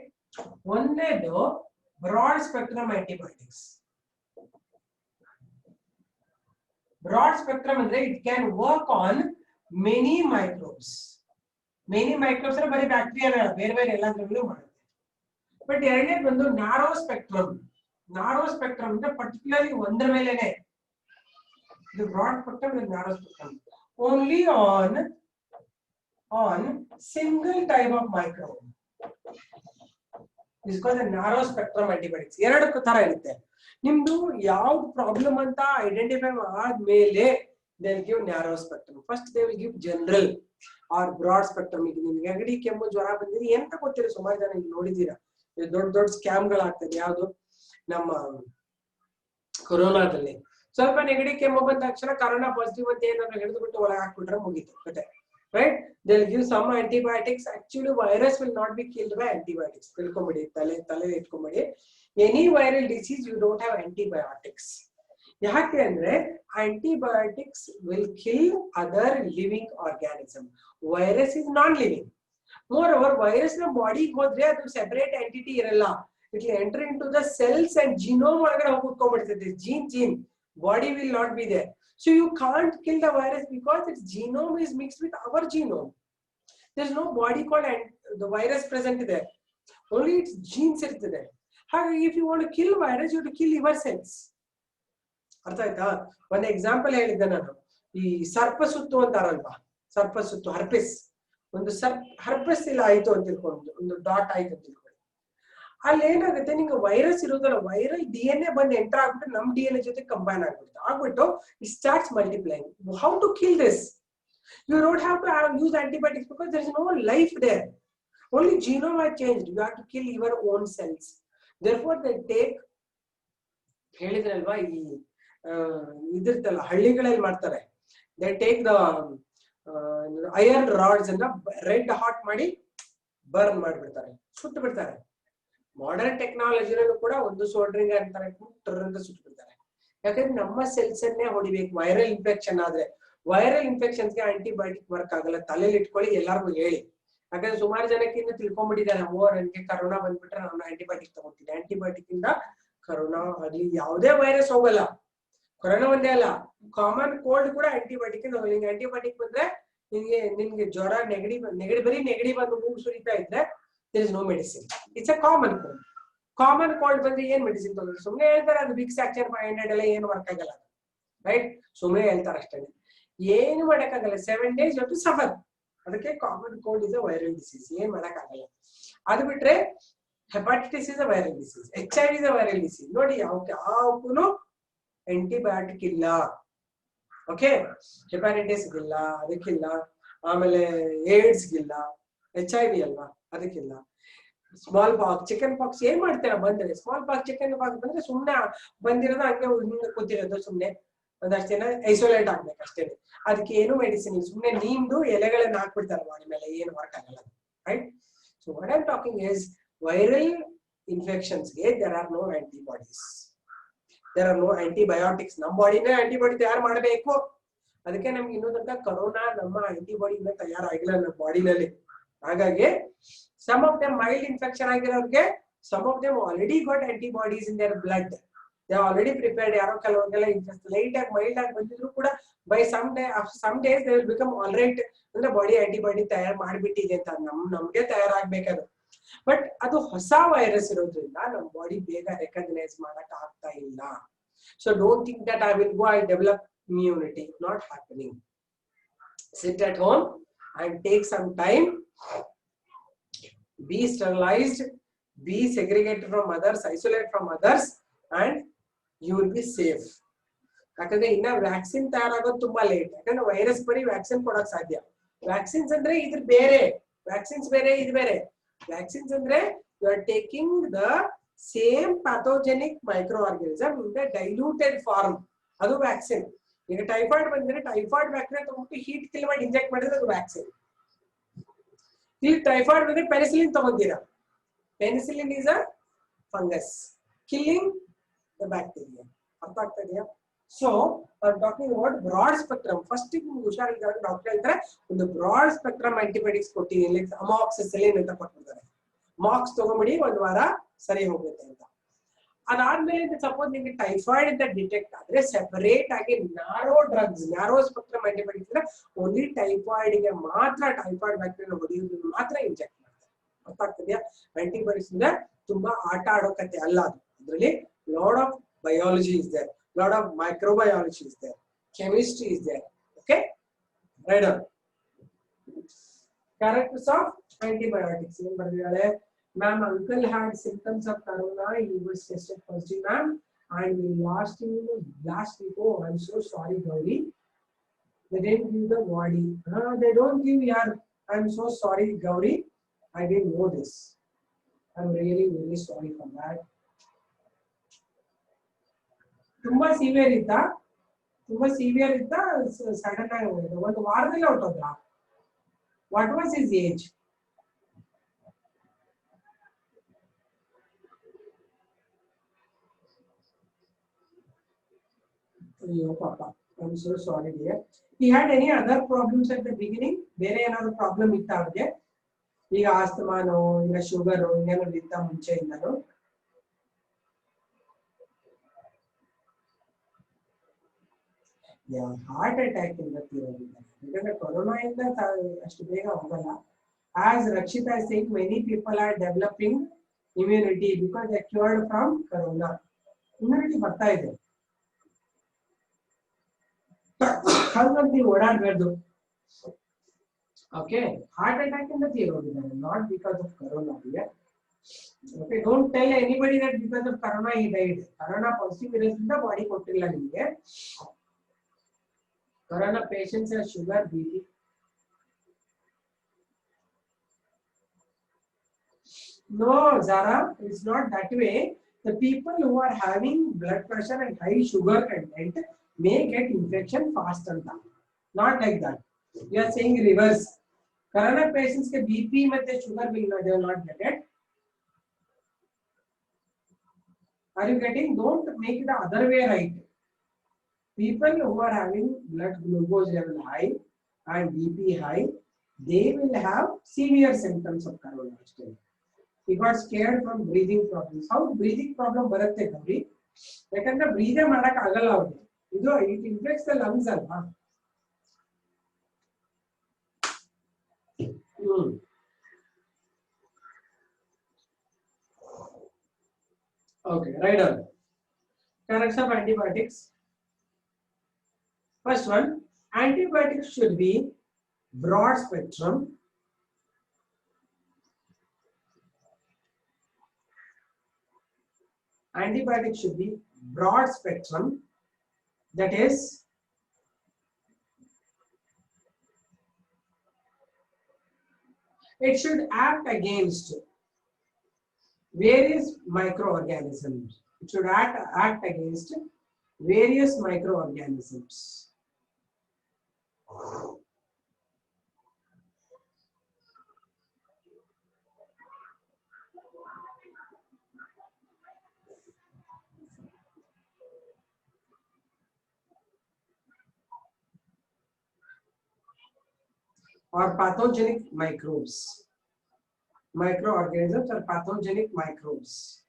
ಒಂದೇದು broad spectrum antibiotics. Broad spectrum ಅಂದ್ರೆ it can work on many microbes. Many microbes ಅಂದ್ರೆ ಬರೀ ಬ್ಯಾಕ್ಟೀರಿಯಾ ಬೇರೆ ಬೇರೆ ಎಲ್ಲಾದ್ರಲ್ಲೂ ಮಾಡುತ್ತೆ. ಬಟ್ ಎರಡನೇದು ಬಂದು ನಾರೋ ಸ್ಪೆಕ್ಟ್ರಮ್. ನಾರೋ ಸ್ಪೆಕ್ಟ್ರಮ್ ಅಂದ್ರೆ ಪರ್ಟಿಕ್ಯುಲರ್ಲಿ ಒಂದರ ಮೇಲೆನೆ. ಇದು broad spectrum is narrow spectrum. Only on single type of microbe. Is called narrow spectrum antibiotics. ಎರಡು ತರ ಇರುತ್ತೆ. ನಿಮ್ದು ಯಾವ್ದು ಪ್ರಾಬ್ಲಮ್ ಅಂತ ಐಡೆಂಟಿಫೈ ಆದ್ಮೇಲೆ they will give narrow spectrum. First they will give general or broad spectrum. ಈಗ ನಿಮ್ಗೆ ನೆಗಡಿ ಕೆಮ್ಮು ಜ್ವರ ಬಂದಿದೆ ಎಂತ ಗೊತ್ತಿಲ್ಲ, ಸುಮಾರು ಜನ ಈಗ ನೋಡಿದೀರಾ ದೊಡ್ಡ ದೊಡ್ಡ ಸ್ಕ್ಯಾಮ್ಗಳಾಗ್ತದೆ. ಯಾವುದು ನಮ್ಮ ಕೊರೋನಾದಲ್ಲಿ ಸ್ವಲ್ಪ ನೆಗಡಿ ಕೆಮ್ಮು ಬಂದ ತಕ್ಷಣ ಕರೋನಾ ಪಾಸಿಟಿವ್ ಅಂತ ಏನಾದ್ರು ಹಿಡಿದು ಬಿಟ್ಟು ಒಳಗೆ ಹಾಕ್ಬಿಟ್ರೆ ಮುಗೀತು ಕತೆ, right? They will give some antibiotics. Actually virus will not be killed by antibiotics. ತಿಳ್ಕೊಂಬಿಡಿ, ತಲೆ ಇಟ್ಕೊಂಬಿಡಿ. Any viral disease you don't have antibiotics. ಯಾಕೆ ಅಂದ್ರೆ antibiotics will kill other living organism. Virus is non living. Moreover virus ನ ಬಾಡಿಗೆ ಹೋದ್ರೆ ಅದು separate entity ಇರಲ್ಲ. It will enter in to the cells and genome ಒಳಗಡೆ ಹೋಗಿ ಕೂತ್ಕೊಂಡ್ಬಿಡ್ತದೆ. Gene body will not be there. So you can't kill the virus because it's genome is mixed with our genome. There is no body called the virus present there. Only its genes ಇರ್ತದೆ. ಹಾಗಾಗಿ if you want to kill virus, you have to kill your cells. ಅರ್ಥ ಆಯ್ತಾ? ಒಂದು example ಹೇಳಿದ್ದೆ ನಾನು. ಈ ಸರ್ಪಸುತ್ತು ಅಂತಾರಲ್ವಾ, ಸರ್ಪಸುತ್ತು, herpes. ಒಂದು herpes ಇಲ್ಲ ಆಯ್ತು ಅಂತ ತಿಳ್ಕೊಂಡು, ಒಂದು ಡಾಟ್ ಆಯ್ತು ಅಂತ ತಿಳ್ಕೊಂಡು, ಅಲ್ಲಿ ಏನಾಗುತ್ತೆ, ನಿಂಗೆ ವೈರಸ್ ಇರೋದಲ್ಲ, ವೈರಲ್ DNA ಬಂದು ಎಂಟರ್ ಆಗ್ಬಿಟ್ಟು ನಮ್ DNA ಜೊತೆ ಕಂಬೈನ್ ಆಗ್ಬಿಟ್ಟು it starts multiplying. How to kill this? You don't have to use antibiotics because there is no life there. Only genome has changed. You have to kill your own cells. Therefore they take, ಹೇಳಿದ್ರಲ್ವಾ, ಈ ಇದಿರ್ತಲ್ಲ ಹಳ್ಳಿಗಳಲ್ಲಿ ಮಾಡ್ತಾರೆ, they take the iron rods ಅನ್ನ red hot ಮಾಡಿ burn ಮಾಡಿಬಿಡ್ತಾರೆ, ಸುಟ್ಟು ಬಿಡ್ತಾರೆ. Modern ಟೆಕ್ನಾಲಜಿನಲ್ಲೂ ಕೂಡ ಒಂದು ಸೋಲ್ಡ್ರಿಂಗ್ ಅಂತಾರೆ ಅಂತ ಸುಟ್ಟು ಬಿಡ್ತಾರೆ. ಯಾಕಂದ್ರೆ ನಮ್ಮ ಸೆಲ್ಸ್ ಅನ್ನೇ ಹೊಡಿಬೇಕು. ವೈರಲ್ ಇನ್ಫೆಕ್ಷನ್ ಆದ್ರೆ, ವೈರಲ್ ಇನ್ಫೆಕ್ಷನ್ಸ್ಗೆ ಆಂಟಿಬಯೋಟಿಕ್ ವರ್ಕ್ ಆಗಲ್ಲ. ತಲೆಯಲ್ಲಿ ಇಟ್ಕೊಳ್ಳಿ, ಎಲ್ಲರಿಗೂ ಹೇಳಿ. ಯಾಕಂದ್ರೆ ಸುಮಾರು ಜನಕ್ಕೆ ಇನ್ನು ತಿಳ್ಕೊಂಡ್ಬಿಟ್ಟಿದ್ದಾರೆ, ನನಗೆ ಕರೋನಾ ಬಂದ್ಬಿಟ್ರೆ ನಾನು ಆಂಟಿಬಯೋಟಿಕ್ ತಗೋತೀನಿ. ಆಂಟಿಬಯೋಟಿಕ್ ಇಂದ ಕರೋನಾ ಆಗ್ಲಿ ಯಾವುದೇ ವೈರಸ್ ಹೋಗಲ್ಲ. ಕೊರೋನಾ ಒಂದೇ ಅಲ್ಲ, ಕಾಮನ್ ಕೋಲ್ಡ್ ಕೂಡ ಆಂಟಿಬಯೋಟಿಕ್. ನಿಂಗೆ ಆಂಟಿಬಯೋಟಿಕ್ ಬಂದ್ರೆ ನಿನ್ಗೆ ಜ್ವರ, ನೆಗಡಿ ಬರೀ ನೆಗಡಿ ಬಂದು ಮೂಗು ಸುರಿತಾ ಇದ್ರೆ there is no medicine. It's a common cold. Common cold ಬಂದ್ರೆ ಏನ್ ಮೆಡಿಸಿನ್ ತಗೊಂಡ್ರೆ ಸುಮ್ಮನೆ ಹೇಳ್ತಾರೆ, ಅದು ವಿಕ್ಸ್ ಆಕ್ಚರ್ 500 ಎಲ್ಲ ಏನು ವರ್ಕ್ ಆಗಲ್ಲ, ರೈಟ್? ಸುಮ್ಮನೆ ಹೇಳ್ತಾರೆ ಅಷ್ಟೇ, ಏನು ಮಾಡಕ್ಕಾಗಲ್ಲ. 7 days you have to suffer. ಅದಕ್ಕೆ common cold is a viral disease, ಏನ್ ಮಾಡಕ್ಕಾಗಲ್ಲ. ಅದು ಬಿಟ್ರೆ hepatitis is a viral disease, HIV is a viral disease. ನೋಡಿ ಯಾವಕ್ಕೂ ಆಂಟಿಬಯೋಟಿಕ್ ಇಲ್ಲ. ಓಕೆ, ಹೆಪಾಟಿಟಿಸ್ ಇಲ್ಲ, ಅದಕ್ಕಿಲ್ಲ. ಆಮೇಲೆ ಏಡ್ಸ್ಗಿಲ್ಲ, HIV ಅಲ್ವಾ, ಅದಕ್ಕಿಲ್ಲ. ಸ್ಮಾಲ್ ಪಾಕ್ಸ್, ಚಿಕನ್ ಪಾಕ್ಸ್ ಏನ್ ಮಾಡ್ತೀರಾ ಬಂದ್ರೆ? ಸ್ಮಾಲ್ ಪಾಕ್ಸ್, ಚಿಕನ್ ಪಾಕ್ಸ್ ಬಂದ್ರೆ ಸುಮ್ನೆ ಬಂದಿರೋದು ಹಂಗೆ ಕೂತಿರೋದು, ಸುಮ್ನೆ ಒಂದಷ್ಟು ದಿನ ಐಸೋಲೇಟ್ ಆಗ್ಬೇಕು ಅಷ್ಟೇ. ಅದಕ್ಕೆ ಏನು ಮೆಡಿಸಿನ್ ಇಲ್ಲ, ಸುಮ್ನೆ ನೀಮ್ದು ಎಲೆಗಳನ್ನ ಹಾಕ್ಬಿಡ್ತಾರೆ ಬಾಡಿ ಮೇಲೆ, ಏನು ವರ್ಕ್ ಆಗಲ್ಲ, right? So what I am talking is viral ಇನ್ಫೆಕ್ಷನ್ಸ್ಗೆ there are no antibodies, there are no antibiotics. ನಮ್ಮ ಬಾಡಿನೇ ಆಂಟಿಬಾಡಿ ತಯಾರು ಮಾಡಬೇಕು. ಅದಕ್ಕೆ ನಮ್ಗೆ ಇನ್ನೂ ತನಕ ಕರೋನಾ ನಮ್ಮ ಆಂಟಿಬಾಡಿಯಿಂದ ತಯಾರಾಗಿಲ್ಲ ನಮ್ಮ ಬಾಡಿನಲ್ಲಿ. ಹಾಗಾಗಿ some of them mild infection ಆಗಿರೋರಿಗೆ, some of them already got antibodies in their blood. They are already prepared. ಯಾರೋ ಕೆಲವರಿಗೆಲ್ಲ ಲೈಟ್ ಆಗಿ ಮೈಲ್ಡ್ ಆಗಿ ಬಂದಿದ್ರು ಕೂಡ by some days they will become all right. ಅಂದ್ರೆ ಬಾಡಿ ಆಂಟಿಬಾಡಿ ತಯಾರು ಮಾಡಿಬಿಟ್ಟಿದೆ ಅಂತ ನಮ್ಗೆ ತಯಾರಾಗಬೇಕದು. ಬಟ್ ಅದು ಹೊಸ ವೈರಸ್ ಇರೋದ್ರಿಂದ ನಮ್ಮ ಬಾಡಿ ಬೇಗ ರೆಕಗ್ನೈಸ್ ಮಾಡಕ್ ಆಗ್ತಾ ಇಲ್ಲ. So don't think that I will go I develop immunity. Not happening. Sit at home and take some time. Be sterilized, be segregated from others, isolate from others, and you will be safe. ಯಾಕಂದ್ರೆ ಇನ್ನ vaccine ತಯಾರಾಗೋದು ತುಂಬಾ late. ಯಾಕಂದ್ರೆ virus ಬರೀ vaccine ಕೊಡಕ್ ಸಾಧ್ಯ. Vaccines ಅಂದ್ರೆ ಇದ್ರ ಬೇರೆ, ವ್ಯಾಕ್ಸಿನ್ಸ್ ಬೇರೆ, ಇದು ಬೇರೆ. ವ್ಯಾಕ್ಸಿನ್ಸ್ ಅಂದ್ರೆ you are taking the same pathogenic micro organism in the diluted form, ಅದು ವ್ಯಾಕ್ಸಿನ್. ಈಗ ಟೈಫಾಯ್ಡ್ ಬಂದ್ರೆ ಟೈಫಾಯ್ಡ್ ಬ್ಯಾಕ್ಟೀರಿಯಾ ತಗೊಂಡು ಹೀಟ್ ಕಿಲ್ ಮಾಡಿ ಇಂಜೆಕ್ಟ್ ಮಾಡಿದ್ರೆ ಅದು ವ್ಯಾಕ್ಸಿನ್. ಈಗ ಟೈಫಾಯ್ಡ್ ಬಂದ್ರೆ ಪೆನಿಸಿಲಿನ್ ತಗೊಂತೀರಾ. Penicillin is a fungus killing the bacteria. ಅರ್ಥ ಆಗ್ತಾ ಇದೆಯಾ? So I am talking about broad spectrum. First ಹುಷಾರಿದ್ದಾಗ ಡಾಕ್ಟರ್ ಹೇಳ್ತಾರೆ ಒಂದು ಬ್ರಾಡ್ ಸ್ಪೆಕ್ಟ್ರಮ್ ಆಂಟಿಬಯೋಟಿಕ್ಸ್ ಕೊಟ್ಟಿದ್ದೀನಿ, ಲೈಕ್ ಅಮಾಕ್ಸಿಸಿಲಿನ್ ಅಂತ ಕೊಟ್ಟಿರ್ತಾರೆ. ಮಾಕ್ಸ್ ತಗೊಂಬಿಡಿ, ಒಂದ್ ವಾರ ಸರಿ ಹೋಗುತ್ತೆ ಅಂತ. ಅದಾದ್ಮೇಲೆ ಸಪೋಸ್ ನಿಮಗೆ ಟೈಫಾಯ್ಡ್ ಅಂತ ಡಿಟೆಕ್ಟ್ ಆದ್ರೆ ಸೆಪರೇಟ್ ಆಗಿ narrow drugs, narrow spectrum antibiotics only typhoid ಗೆ ಮಾತ್ರ, ಟೈಫಾಯ್ಡ್ ಬ್ಯಾಕ್ಟೀರಿಯಾ ಹೊಡೆಯೋದು ಮಾತ್ರ ಇಂಜೆಕ್ಟ್ ಮಾಡ್ತಾರೆ. ಅರ್ಥ ಆಗ್ತದೆಯಾ? ಆಂಟಿಬಯೋಟಿಕ್ಸ್ ಇಂದ ತುಂಬಾ ಆಟ ಆಡೋ ಕತೆ ಅಲ್ಲ ಅದು. ಅದರಲ್ಲಿ lot of biology is there, lot of microbiology is there, chemistry is there. Okay, right on. Characters of antibiotics ಏನ್ ಬರ್ದಿದ್ದಾರೆ? Ma'am, uncle had symptoms of corona. He was tested positive, ma'am, and we lost him last week. Oh, I'm so sorry, Gauri. They didn't give the body. They don't give. Yeah, I'm so sorry, Gauri. I didn't know this. I'm really very sorry for that. ತುಂಬಾ severe ಇತ್ತಾ? Sudden ಆಗಿ ಹೋಗಿದೆ. ಒಂದು ವಾರದಲ್ಲಿ ಹೊರಟೋದ್ರ? What was his age? ಅಯ್ಯೋ ಪಾಪ, I'm so sorry dear. He had any other problems at the beginning? ಬೇರೆ ಏನಾದ್ರು ಪ್ರಾಬ್ಲಮ್ ಇತ್ತ ಅವ್ರಿಗೆ? ಈಗ ಆಸ್ತಮಾನೋ, ಈಗ ಶುಗರ್ ಏನಾದ್ರು ಇತ್ತ ಮುಂಚೆಯಿಂದನೋ? ಹಾರ್ಟ್ ಅಟ್ಯಾಕ್ ಇಂದ ತೀರೋಗಿದ್ದಾರೆ. ಯಾಕಂದ್ರೆ ಕೊರೋನಾ ಇಂದ ಅಷ್ಟು ಬೇಗ ಹೋಗಲ್ಲ. As Rakshita is saying, many people are developing immunity because they are cured from corona. Immunity ಬರ್ತಾ ಇದೆ. ಹಾಗಾಗಿ ಓಡಾಡಬಾರ್ದು. ಓಕೆ, ಹಾರ್ಟ್ ಅಟ್ಯಾಕ್ ಇಂದ ತೀರೋಗಿದ್ದಾರೆ, not because of corona. Okay, don't tell anybody that because of corona he died. Corona positive ಇರೋದ್ರಿಂದ body ಕೊಟ್ಟಿಲ್ಲ ನಿಮಗೆ. Corona patients have sugar, BP. No, Zara, it's not that way. The people who are having blood pressure and high sugar content may get infection fast and that. Not like that. We are saying reverse. Corona patients ke BP matte sugar will not, they will not get it. Are you getting? Don't make it the other way right. People who are having blood glucose level high and BP high, they will have severe symptoms of corona still. He got scared from breathing problems. How breathing problem ಬರುತ್ತೆ ಗೌರಿ? ಯಾಕಂದ್ರೆ ಬ್ರೀದೇ ಮಾಡಕ್ ಆಗಲ್ಲ ಅವ್ರಿಗೆ. ಇದು it infects the lungs ಅಲ್ವಾ? Okay, right on. Characteristics of antibiotics. First one, antibiotics should be broad spectrum. Antibiotic should be broad spectrum, that is it should act against various microorganisms. It should act against various microorganisms. Or pathogenic microbes. Microorganisms are pathogenic microbes.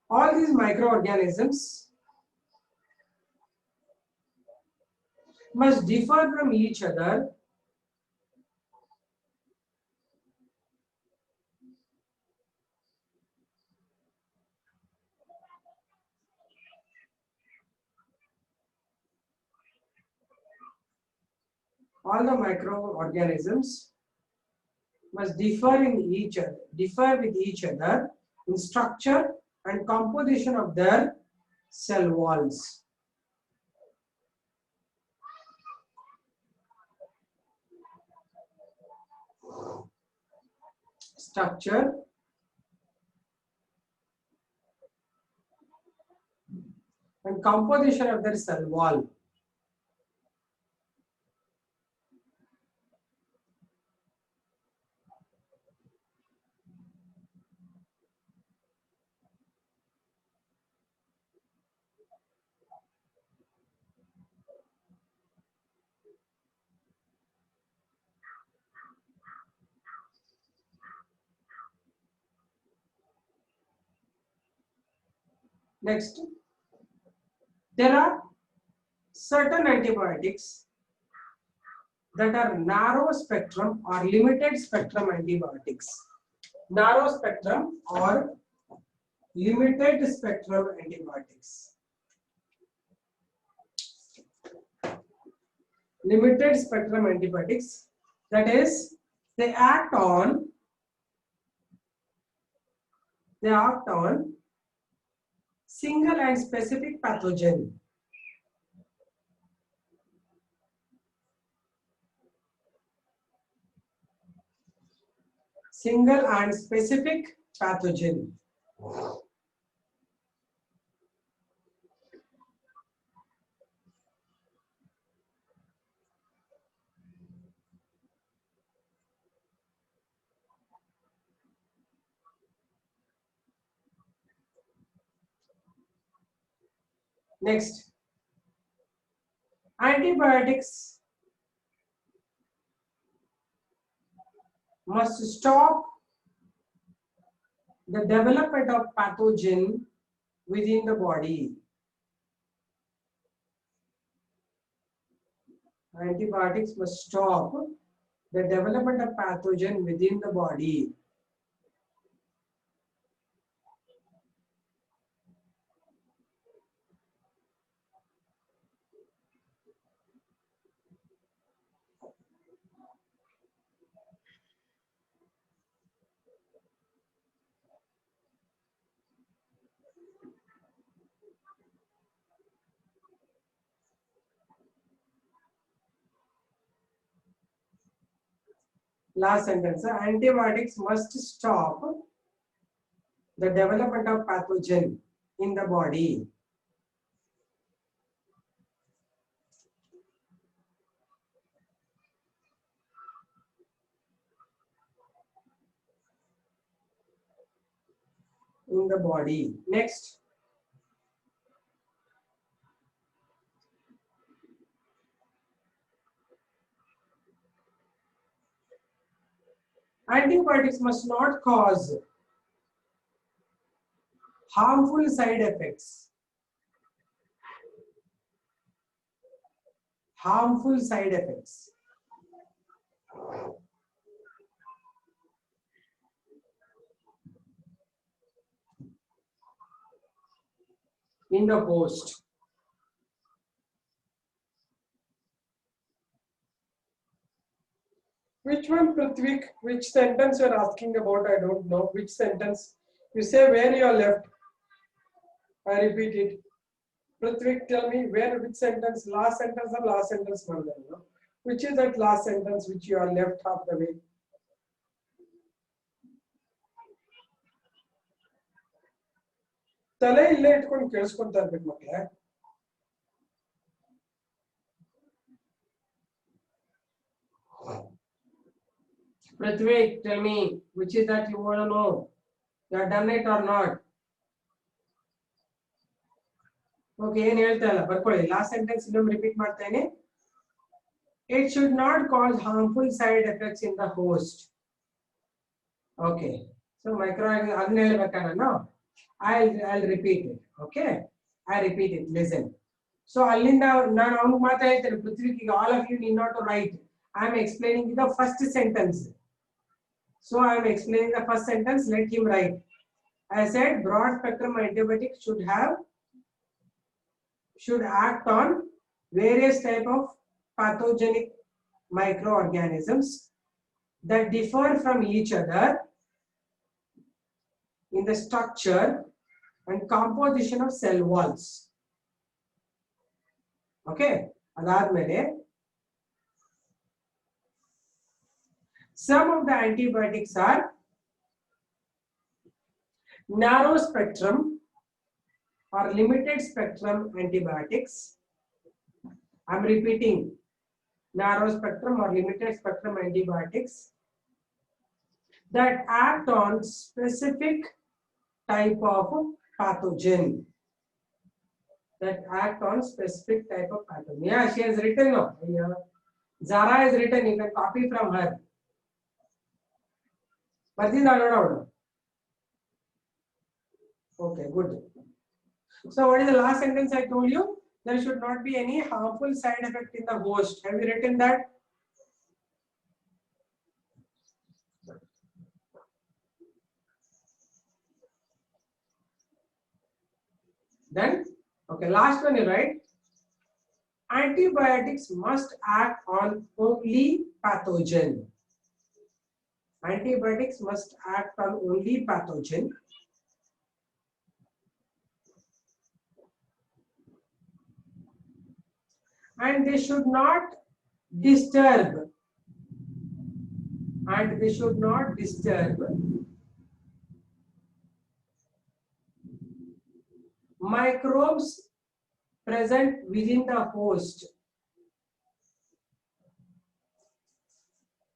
All these microorganisms must differ from each other all the microorganisms must differ with each other in structure and composition of their cell walls. Structure and composition of their cell wall. Next, there are certain antibiotics that are narrow spectrum or limited spectrum antibiotics. Narrow spectrum or limited spectrum antibiotics. Limited spectrum antibiotics, that is, they act on single and specific pathogen. Single and specific pathogen. Next, antibiotics must stop the development of pathogen within the body. Antibiotics must stop the development of pathogen within the body. Last sentence, antibiotics must stop the development of pathogen in the body. Next, antibiotics must not cause harmful side effects. Harmful side effects. in the host. Which one, Prithvik? Which sentence you are asking about? I don't know. Which sentence? You say where you are left. I repeat it. Prithvik, tell me where, which sentence? Last sentence or last sentence? No? Which is that last sentence which you are left half the way? ತಲೆ ಇಲ್ಲೇ ಇಟ್ಕೊಂಡು ಕೇಳಿಸ್ಕೊಂತ ಇರ್ಬೇಕು ಮಕ್ಕಳೇ. Prithvik, tell me which is that you want to know. You have done it or not? Okay, ಏನು ಹೇಳ್ತಾ ಇಲ್ಲ ಬರ್ಕೊಳ್ಳಿ. Last sentence ಇನ್ನೊಮ್ಮೆ ರಿಪೀಟ್ ಮಾಡ್ತೇನೆ. It should not cause harmful side effects in the host. Okay, so micro ಅದನ್ನ ಹೇಳ್ಬೇಕಾ ನಾನು? I'll repeat it. Okay, I repeat it. Listen. So ಅಲ್ಲಿಂದ ನಾನು ಅವನಿಗೆ ಮಾತಾ ಹೇಳ್ತೇನೆ ಪೃಥ್ವಿಕ್, ಈಗ all of you need not to write. I am explaining the first sentence. So I am explaining the first sentence. Let him write. I said broad spectrum antibiotics should act on various type of pathogenic microorganisms that differ from each other in the structure and composition of cell walls. Okay, adadmele some of the antibiotics are narrow spectrum or limited spectrum antibiotics. I'm repeating, narrow spectrum or limited spectrum antibiotics that act on specific type of pathogen. That act on specific type of pathogen. Yeah, she has written now. Yeah. Zara has written. You can copy from her. Okay, good. So what is the last sentence I told you? There should not be any harmful side effect in the host. Have you written that? Then, okay, last one you write. Antibiotics must act on only pathogen. Antibiotics must act on only pathogen. And they should not disturb. Microbes present within the host.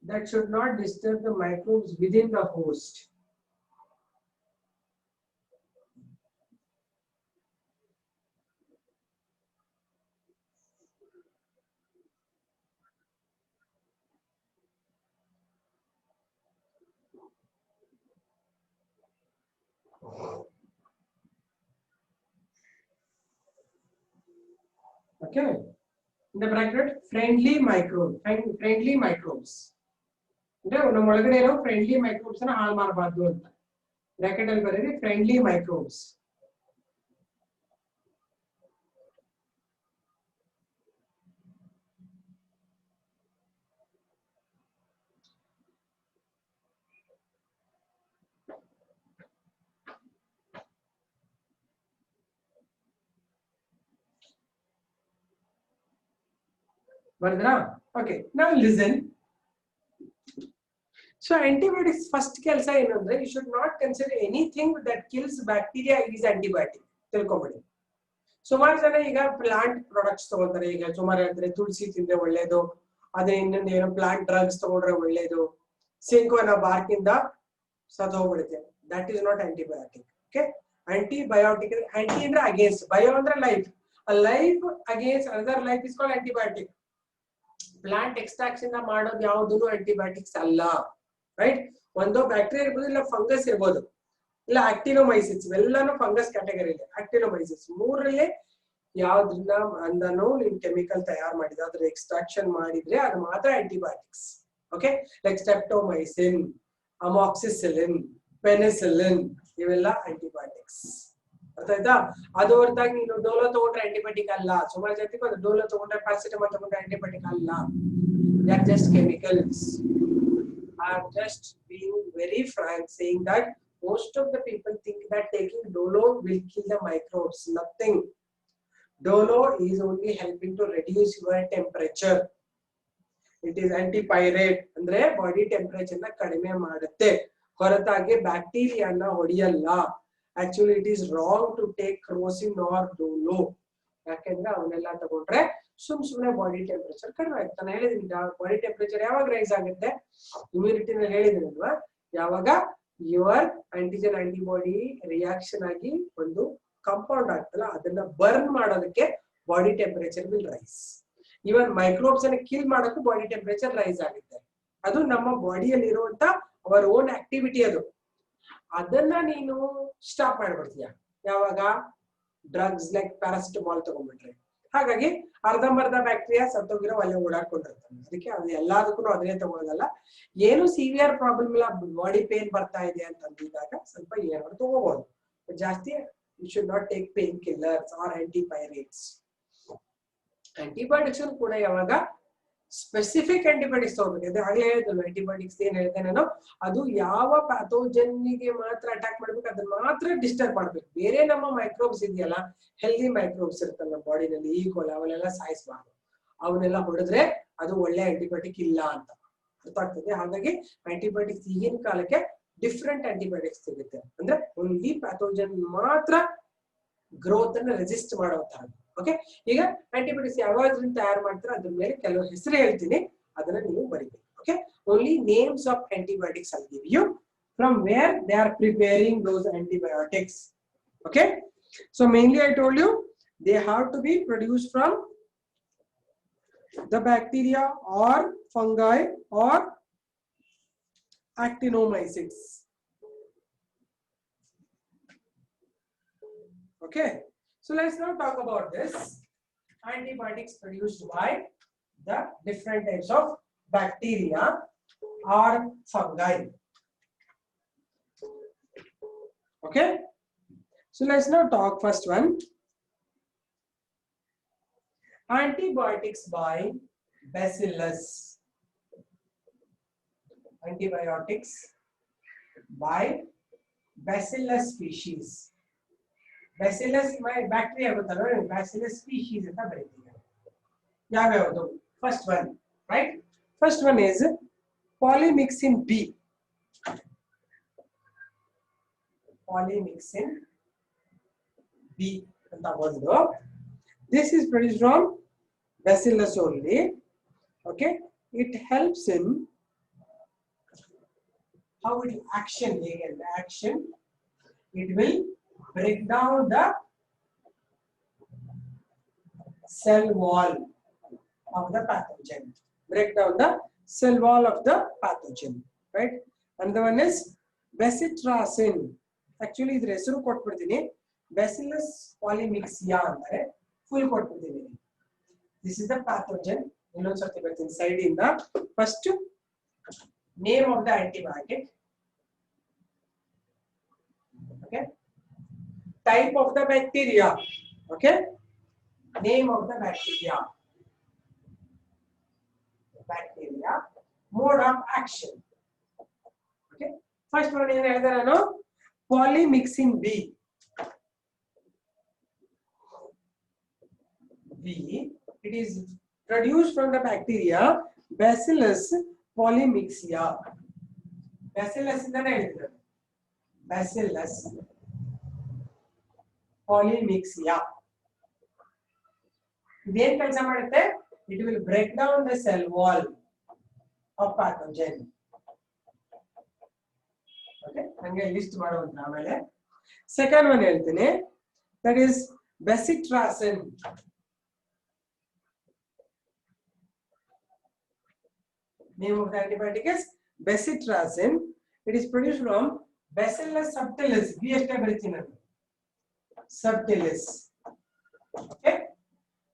That should not disturb the microbes within the host. Okay, in the bracket friendly microbes. ನಮ್ಮ ಒಳಗಡೆ ಇರೋ friendly microbes ನ ಹಾಳು ಮಾಡಬಾರ್ದು ಅಂತ bracket ಅಲ್ಲಿ ಬರೀರಿ friendly microbes. ಬರ್ದ್ರಾ? Okay, now listen. So antibiotics first ಕೆಲಸ ಏನಂದ್ರೆ you should not consider anything that kills bacteria is antibiotic. ತಿಳ್ಕೊಂಬಿಡಿ. ಸುಮಾರು ಜನ ಈಗ ಪ್ಲಾಂಟ್ ಪ್ರಾಡಕ್ಟ್ಸ್ ತಗೊಳ್ತಾರೆ. ಈಗ ಸುಮಾರು ಹೇಳ್ತಾರೆ ತುಳಸಿ ತಿಂದ್ರೆ ಒಳ್ಳೇದು, ಅದೇ ಇನ್ನೊಂದು ಏನೋ ಪ್ಲಾಂಟ್ ಡ್ರಗ್ಸ್ ತಗೊಂಡ್ರೆ ಒಳ್ಳೇದು, ಸಿಂಕೋನ ಬಾರ್ಕ್ ಇಂದ ಸತ್ತು ಹೋಗ್ಬಿಡುತ್ತೆ. That is not antibiotic. Okay, antibiotic anti ಅಂದ್ರೆ ಅಗೇನ್ಸ್ಟ್, ಬಯೋ ಅಂದ್ರೆ life, a life against another life is called antibiotic. Plant extraction ಇಂದ ಮಾಡೋದು ಯಾವುದೂ ಆಂಟಿಬಯೋಟಿಕ್ಸ್ ಅಲ್ಲ. ರೈಟ್, ಒಂದು ಬ್ಯಾಕ್ಟೀರಿಯಾ ಇರ್ಬೋದು, ಇಲ್ಲ ಫಂಗಸ್ ಇರ್ಬೋದು, ಇಲ್ಲ ಆಕ್ಟಿನೋಮೈಸಿಸ್, ಇವೆಲ್ಲಾನು ಫಂಗಸ್ ಕ್ಯಾಟಗರಿ ಇದೆ. ಆಕ್ಟಿನೋಮೈಸಿಸ್ ಮೂರರಲ್ಲಿ ಯಾವ್ದ್ರಿಂದ ಅಂದನು ನೀವು ಕೆಮಿಕಲ್ ತಯಾರು ಮಾಡಿದ್ರೆ ಅದ್ರ ಎಕ್ಸ್ಟ್ರಾಕ್ಷನ್ ಮಾಡಿದ್ರೆ ಅದು ಮಾತ್ರ antibiotics. Okay, like streptomycin, amoxicillin, penicillin, ಇವೆಲ್ಲ ಆಂಟಿಬಯೋಟಿಕ್ಸ್. ಅರ್ಥ ಆಯ್ತಾ? ಅದು ಹೊರತಾಗಿ ನೀನು ಡೋಲೋ ತಗೊಂಡ್ರೆ ಆಂಟಿಬಯೋಟಿಕ್ ಅಲ್ಲ. ಸುಮಾರು ಜನಕ್ಕೆ ಅದು ಡೋಲೋ ತಗೊಂಡ್ರೆ ಪ್ಯಾರಾಸಿಟಮಾಲ್ ತಗೊಂಡ್ರೆ ಆಂಟಿಬಯೋಟಿಕ್ ಅಲ್ಲ. They are just chemicals. I am just being very frank saying that most of the people think that taking Dolo will kill the microbes. Nothing. Dolo is only helping to reduce your temperature. It is antipyrate. ಅಂದ್ರೆ body temperature ನ ಕಡಿಮೆ ಮಾಡುತ್ತೆ, ಹೊರತಾಗಿ ಬ್ಯಾಕ್ಟೀರಿಯಾನ ಹೊಡೆಯಲ್ಲ. Actually it is wrong to take Crocin or Dolo. ಯಾಕೆಂದ್ರೆ ಅವನ್ನೆಲ್ಲ ತಗೊಂಡ್ರೆ ಸುಮ್ಮನೆ ಬಾಡಿ ಟೆಂಪರೇಚರ್ ಕಡಿಮೆ ಆಗುತ್ತೆ. ನಾನು ಹೇಳಿದೀನಿ ಬಾಡಿ ಟೆಂಪರೇಚರ್ ಯಾವಾಗ ರೈಸ್ ಆಗುತ್ತೆ, ಇಮ್ಯುನಿಟಿನ ಹೇಳಿದೀನಲ್ವಾ, ಯಾವಾಗ ಯುವರ್ ಆಂಟಿಜನ್ ಆಂಟಿಬಾಡಿ ರಿಯಾಕ್ಷನ್ ಆಗಿ ಒಂದು ಕಾಂಪೌಂಡ್ ಆಗ್ತಲ್ಲ, ಅದನ್ನ ಬರ್ನ್ ಮಾಡೋದಕ್ಕೆ body temperature will rise. Even microbes ಅನ್ನ ಕಿಲ್ ಮಾಡೋಕ್ಕೂ ಬಾಡಿ ಟೆಂಪರೇಚರ್ ರೈಸ್ ಆಗುತ್ತೆ. ಅದು ನಮ್ಮ ಬಾಡಿಯಲ್ಲಿ ಇರುವಂತ ಅವರ್ ಓನ್ ಆಕ್ಟಿವಿಟಿ. ಅದು ಅದನ್ನ ನೀನು ಸ್ಟಾಪ್ ಮಾಡ್ಬಿಡ್ತೀಯ ಯಾವಾಗ ಡ್ರಗ್ಸ್ ಲೈಕ್ ಪ್ಯಾರಾಸಿಟಮಾಲ್ ತಗೊಂಡ್ಬಿಟ್ರೆ. ಹಾಗಾಗಿ ಅರ್ಧಂಬರ್ಧ ಬ್ಯಾಕ್ಟೀರಿಯಾ ಸತ್ತೋಗಿರೋ ಅಲ್ಲೇ ಓಡಾಡ್ಕೊಂಡಿರ್ತಾನೆ. ಅದಕ್ಕೆ ಅದು ಎಲ್ಲದಕ್ಕೂ ಅದನ್ನೇ ತಗೊಳ್ಳೋದಲ್ಲ. ಏನು ಸಿವಿಯರ್ ಪ್ರಾಬ್ಲಮ್ ಇಲ್ಲ, ಬಾಡಿ ಪೇನ್ ಬರ್ತಾ ಇದೆ ಅಂತಂದಿದ್ದಾಗ ಸ್ವಲ್ಪ ಏನಾದ್ರು ತಗೋಬಹುದು. ಜಾಸ್ತಿ you should not take pain killers or antipyretics. Antibiotics ಕೂಡ ಯಾವಾಗ ಸ್ಪೆಸಿಫಿಕ್ ಆಂಟಿಬಯೋಟಿಕ್ಸ್ ತಗೋಬೇಕು. ಅದು ಆಗ್ಲೇ ಹೇಳಿದ್ರು ಆಂಟಿಬಯೋಟಿಕ್ಸ್ ಏನ್ ಹೇಳಿದೆ ನಾನು, ಅದು ಯಾವ ಪ್ಯಾಥೋಜನ್ಗೆ ಮಾತ್ರ ಅಟ್ಯಾಕ್ ಮಾಡ್ಬೇಕು, ಅದನ್ನ ಮಾತ್ರ ಡಿಸ್ಟರ್ಬ್ ಮಾಡ್ಬೇಕು. ಬೇರೆ ನಮ್ಮ ಮೈಕ್ರೋಬ್ಸ್ ಇದೆಯಲ್ಲ, ಹೆಲ್ದಿ ಮೈಕ್ರೋಬ್ಸ್ ಇರ್ತಲ್ಲ ನಮ್ಮ ಬಾಡಿನಲ್ಲಿ, ಈಗೋಲ್ ಅವನ್ನೆಲ್ಲ ಸಾಯಿಸಬಾರ್ದು. ಅವನ್ನೆಲ್ಲ ಹೊಡೆದ್ರೆ ಅದು ಒಳ್ಳೆ ಆಂಟಿಬಯೋಟಿಕ್ ಇಲ್ಲ ಅಂತ ಅರ್ಥ ಆಗ್ತದೆ. ಹಾಗಾಗಿ ಆಂಟಿಬಯೋಟಿಕ್ಸ್ ಈಗಿನ ಕಾಲಕ್ಕೆ ಡಿಫ್ರೆಂಟ್ ಆಂಟಿಬಯೋಟಿಕ್ಸ್ ಸಿಗುತ್ತೆ. ಅಂದ್ರೆ ಓನ್ಲಿ ಪ್ಯಾಥೋಜನ್ ಮಾತ್ರ ಗ್ರೋತ್ ಅನ್ನ ರೆಸಿಸ್ಟ್ ಮಾಡುವಂತಹ. ಓಕೆ, ಈಗ ಆಂಟಿಬಯೋಟಿಕ್ಸ್ ಯಾವ್ದ್ರಿಂದ ತಯಾರು ಮಾಡ್ತಾರೆ ಅದ್ರ ಮೇಲೆ ಕೆಲವು ಹೆಸರು ಹೇಳ್ತೀನಿ, ಅದನ್ನ ನೀವು ಬರೀಬೇಕು. Okay, only names of antibiotics I give you, from where they are preparing those antibiotics. Okay, so mainly I told you they have to be produced from the bacteria or fungi or actinomycetes. Okay, so let's now talk about this antibiotics produced by the different types of bacteria or fungi. Okay, so let's now talk first one, antibiotics by Bacillus. Antibiotics by Bacillus species. Bacillus my bacteria ಗೊತ್ತಲ್ಲ, Bacillus species ಅಂತ ಬರೀತೀವಿ. ಯಾವ್ಯಾವುದು? First one, right? First one is polymyxin B. Polymyxin B ಅಂತ ಒಂದು. This is produced from Bacillus only. Okay, it helps in how it will action. It will break down the cell wall of the pathogen. Break down the cell wall of the pathogen, right? And the one is Bacitracin. Actually, ಇದರ ಹೆಸರು ಕೊಟ್ಬಿಡ್ತೀನಿ, Bacillus polymyxia ಅಂದರೆ full ಕೊಟ್ಬಿಡ್ತೀನಿ. This is the pathogen. ಇನ್ನೊಂದು ಸರ್ತಿ ಬರ್ತೀನಿ side ಇಂದ. First name of the antibiotic. Okay, type of the bacteria. Okay, name of the bacteria. Mode of action. Okay, first one ಏನು ಹೇಳಿದೆ ನಾನು, polymyxin B. It is produced from the bacteria Bacillus polymyxia. Bacillus ಇಂದಾನೆ ಹೇಳಿದ್ರು, Bacillus polymyxia. ಇದೇನ್ ಕೆಲಸ ಮಾಡುತ್ತೆ? It will break down the cell wall of pathogen. Okay, ಹಂಗೆ list ಮಾಡುವಂತ. ಆಮೇಲೆ ಸೆಕೆಂಡ್ ಒನ್ ಹೇಳ್ತೀನಿ, that is Bacitracin. Name of the antibiotic is Bacitracin. It is produced from Bacillus subtilis. Subtilis. Okay,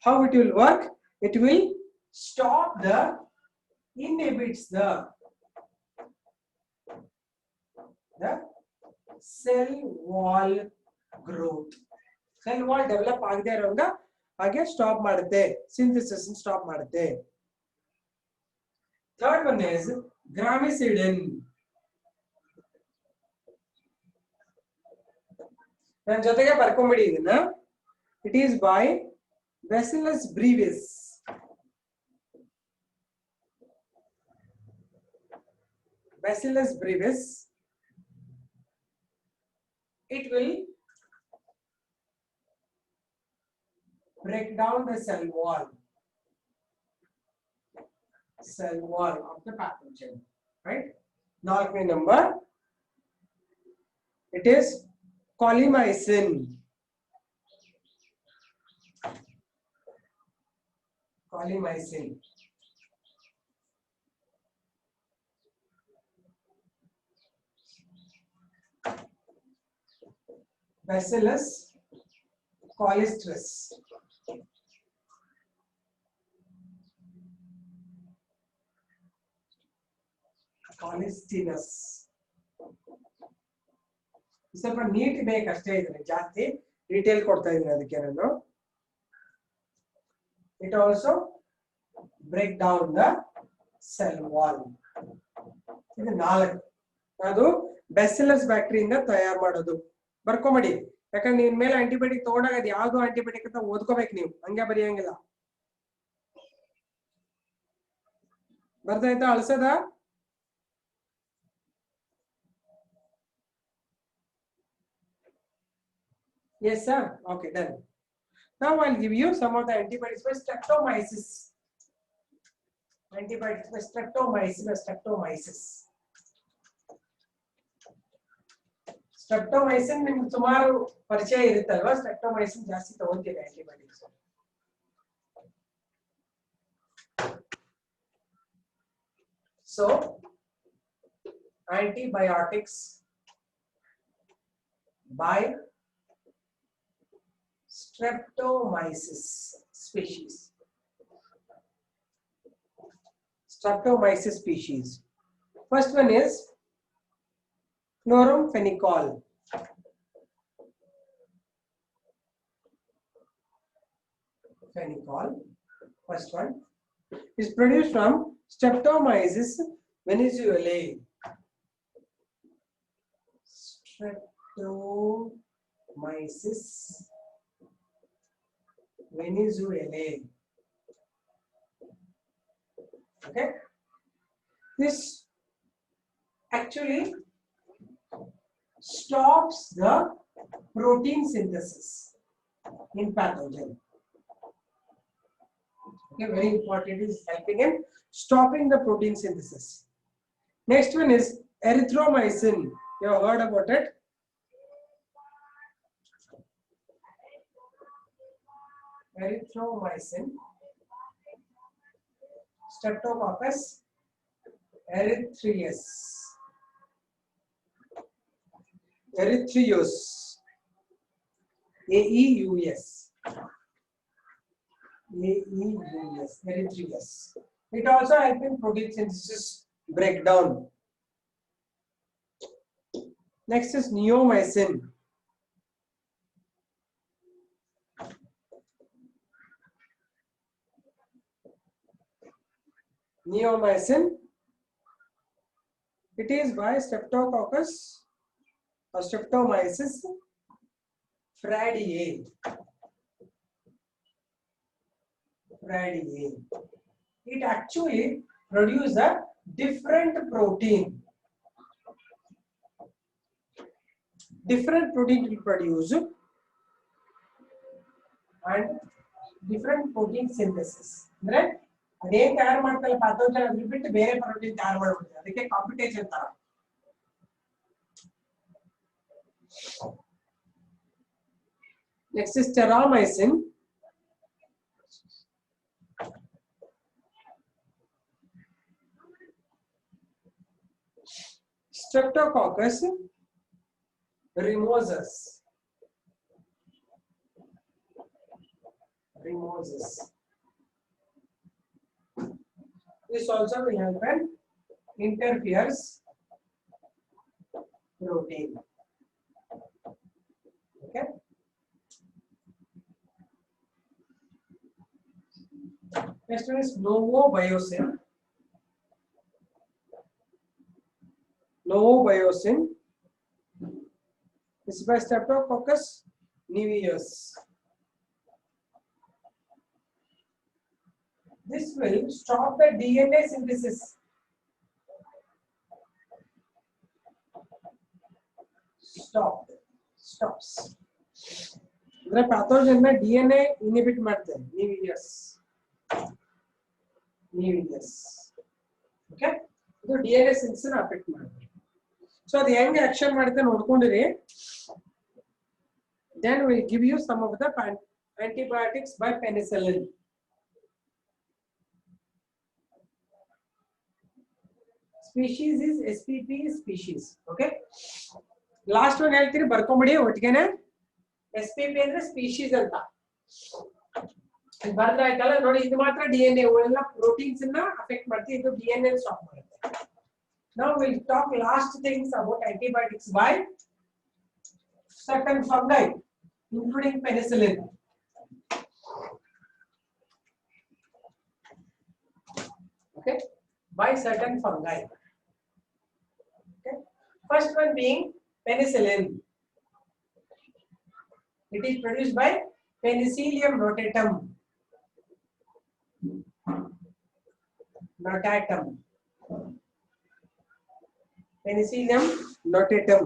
how it will work? It will inhibits the cell wall growth. Cell wall develop ಆಗದೆ ಇರೋಂಗ ಹಾಗೆ stop ಮಾಡುತ್ತೆ, synthesis stop ಮಾಡುತ್ತೆ. Third one is gramicidin. ನನ್ನ ಜೊತೆಗೆ ಬರ್ಕೊಂಬಿಡಿ ಇದನ್ನ. It is by Bacillus brevis. Bacillus brevis. It will break down the cell wall of the pathogen, right? Now number, it is colimycin. Colimycin. Bacillus colistris. Colistinus. ಸ್ವಲ್ಪ neat ಬೇಕಷ್ಟೇ, ಇದ್ರೆ ಜಾಸ್ತಿ detail ಕೊಡ್ತಾ ಇದ್ದೀನಿ ಅದಕ್ಕೆ ನಾನು. It also break down the cell wall. ಇದು 4. ಅದು bacillus ಬ್ಯಾಕ್ಟೀರಿಯಿಂದ ತಯಾರು ಮಾಡೋದು. ಬರ್ಕೊಂಬಿಡಿ, ಯಾಕಂದ್ರೆ ನಿನ್ ಮೇಲೆ ಆಂಟಿಬಯೋಟಿಕ್ ತಗೊಂಡಾಗ ಅದು ಯಾವ್ದು ಆಂಟಿಬಯೋಟಿಕ್ ಅಂತ ಓದ್ಕೋಬೇಕು ನೀವು, ಹಂಗೆ ಬರೆಯಂಗಿಲ್ಲ. ಬರ್ತಾಯ್ತಾ? ಅಳ್ಸದ? Yes sir. Okay, done. Now I'll give you some of the antibiotics for streptomyces. Antibiotics for streptomyces. Streptomycin ನಿಮ್ಗೆ ಸುಮಾರು ಪರಿಚಯ ಇರುತ್ತಲ್ವಾ? Streptomycin ಜಾಸ್ತಿ ತಗೊಂತೀವಿ antibiotics. So antibiotics by Streptomyces species. Streptomyces species. First one is chloramphenicol. Phenicol. First one is produced from Streptomyces venezuelae. Streptomyces venezuelae. Okay, this actually stops the protein synthesis in pathogen. Okay, very important. It is helping in stopping the protein synthesis. Next one is erythromycin. You have heard about it? Erythromycin, Streptococcus erythraeus, erythraeus, AEUS, AEUS, erythraeus. It also helps in protein synthesis breakdown. Next is neomycin. Neomycin, it is by Streptococcus or Streptomyces fradiae. It actually produces a different protein. Different protein will produce and different protein synthesis. Right? ಅದೇನ್ ತಯಾರು ಮಾಡ್ತಲ್ಲ pathogen ಅದ್ರ ಬಿಟ್ಟು ಬೇರೆ protein ತಯಾರು ಮಾಡ್ಬಿಡ್ತಾರೆ, ಅದಕ್ಕೆ competition ತರ. Next is terramycin. Streptococcus remosus. This also will help and interferes protein. Okay. Next one is novobiocin. Novobiocin is by Streptococcus niveus. This will stop the DNA synthesis. Stops. The pathogen में DNA inhibit करते हैं. Niveus. Okay? So DNA synthesis affect ಮಾಡ್ತಾರೆ. So the ಹೆಂಗೆ action ಮಾಡುತ್ತೆ ನೋಡ್ಕೊಂಡಿರಿ. Then we give you some of the antibiotics by penicillin. Species is SPP species. Okay. Last one ಹೇಳ್ತೀರಿ ಬರ್ಕೊಂಬಿಡಿ ಒಟ್ಟಿಗೆನೆ. SPP ಅಂದ್ರೆ species ಅಂತ. ಬರ್ದ್ರೆ ಆಯ್ತಲ್ಲ ನೋಡಿ ಇದು ಮಾತ್ರ DNA ಎಲ್ಲ ಪ್ರೋಟೀನ್ಸ್ ಅನ್ನ ಅಫೆಕ್ಟ್ ಮಾಡ್ತಿ ಇದು DNA ಸ್ಟಾಪ್ ಮಾಡುತ್ತೆ. Now we'll talk last things about antibiotics by certain fungi including penicillin. Okay, by certain fungi. Okay, first one being penicillin. It is produced by Penicillium notatum. Penicillium notatum.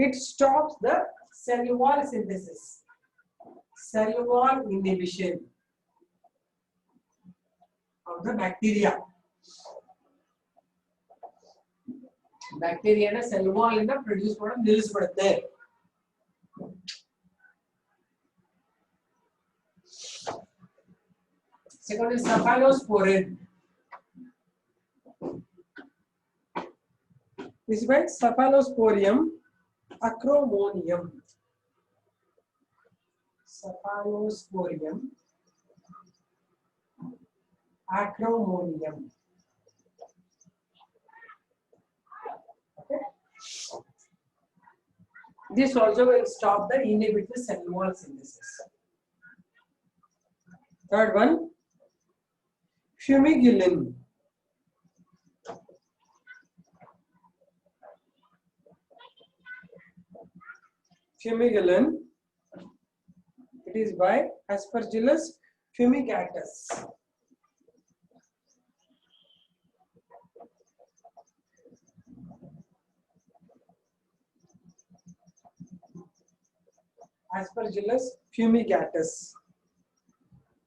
It stops the cell wall synthesis, cell wall inhibition of the bacteria. Bacteria na cell wall inda produce ಮಾಡೋದು ನಿಲ್ಲಿಸಬಿಡುತ್ತೆ. Second is cephalosporin. This is by Cephalosporium acromonium. Cephalosporium acromonium. Okay. This also will stop the inhibitory cell wall synthesis. Third one, fumigillin. Fumigillin. It is by Aspergillus fumigatus. Aspergillus fumigatus.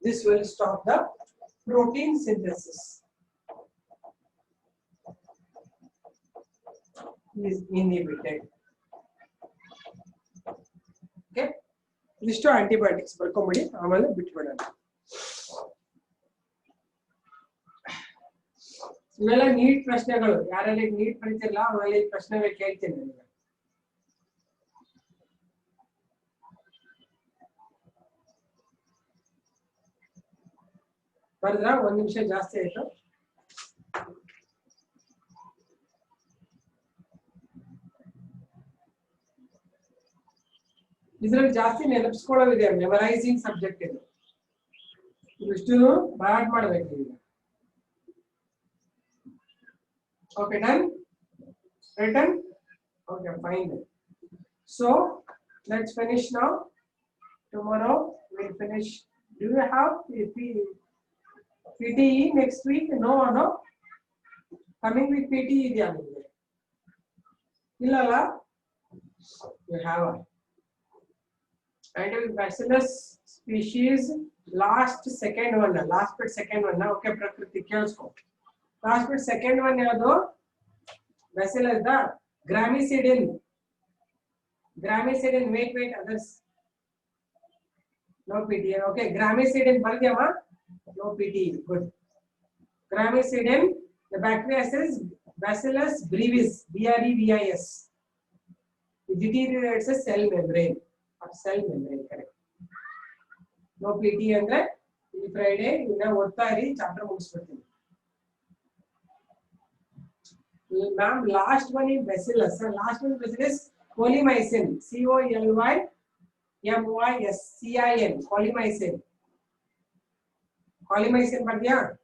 This will stop the protein synthesis. Is inhibited. Okay. Isto antibiotics ಬರ್ಕೊಂಬಿಡಿ ಆಮೇಲೆ ಬಿಟ್ಬಿಡೋಣ. ಇವೆಲ್ಲ neat ಪ್ರಶ್ನೆಗಳು ಯಾರಲ್ಲಿ neat ಬರೀತಿಲ್ಲ ಅವರಲ್ಲಿ ಪ್ರಶ್ನೆಗಳು ಕೇಳ್ತೀನಿ ನಿಮಗೆ. ಬರ್ದ್ರಾ ಒಂದು ನಿಮಿಷ ಜಾಸ್ತಿ ಆಯ್ತು. ಇದರಲ್ಲಿ ಜಾಸ್ತಿ ನೆನಪಿಸ್ಕೊಳ್ಳೋದಿದೆ ಮೆಮರೈಸಿಂಗ್ ಸಬ್ಜೆಕ್ಟ್ ಇದು. ಇಷ್ಟು ಬ್ಯಾಡ್ ಮಾಡಬೇಕು ಈಗ. Okay, done? Written? Okay, fine. So let's finish now. Tomorrow we'll finish. Do you have PTE next week? No or no? Coming with PTE idea ನಿಮಗೆ? ಇಲ್ಲಲ್ಲ? You have. And with Bacillus species last second one. Okay, ಪ್ರಕೃತಿ ಕೇಳಿಸ್ಕೊ. Last bit second one ಯಾವುದು? Bacillus the Gramicidin. Wait others. No PTE. Okay, Gramicidin ಬರ್ದ್ಯಾವಾ? No PTE. Good. Gramicidin, the bacteria says Bacillus brevis, BREVIS. It deteriorates a cell membrane. Correct. No PTE ಅಂದ್ರೆ ಈ Friday ಇನ್ನ ಓದ್ತಾ ಇರಿ chapter ಮುಗಿಸ್ಬಿಡ್ತೀನಿ. Ma'am, last one is Bacillus. Last one is Bacillus polymyxin. COLYMYSCIN. Polymyxin. Polymyxin पढ़ दिया?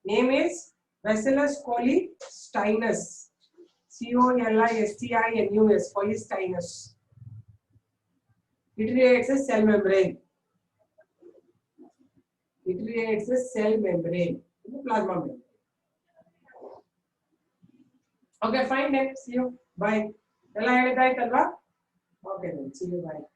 Name is Bacillus colisteinus. Colistinus. Colisteinus. It reacts as cell membrane. It reacts as cell membrane. Plasma membrane. Okay, fine then. See you. Bye. Okay then. See you. Bye.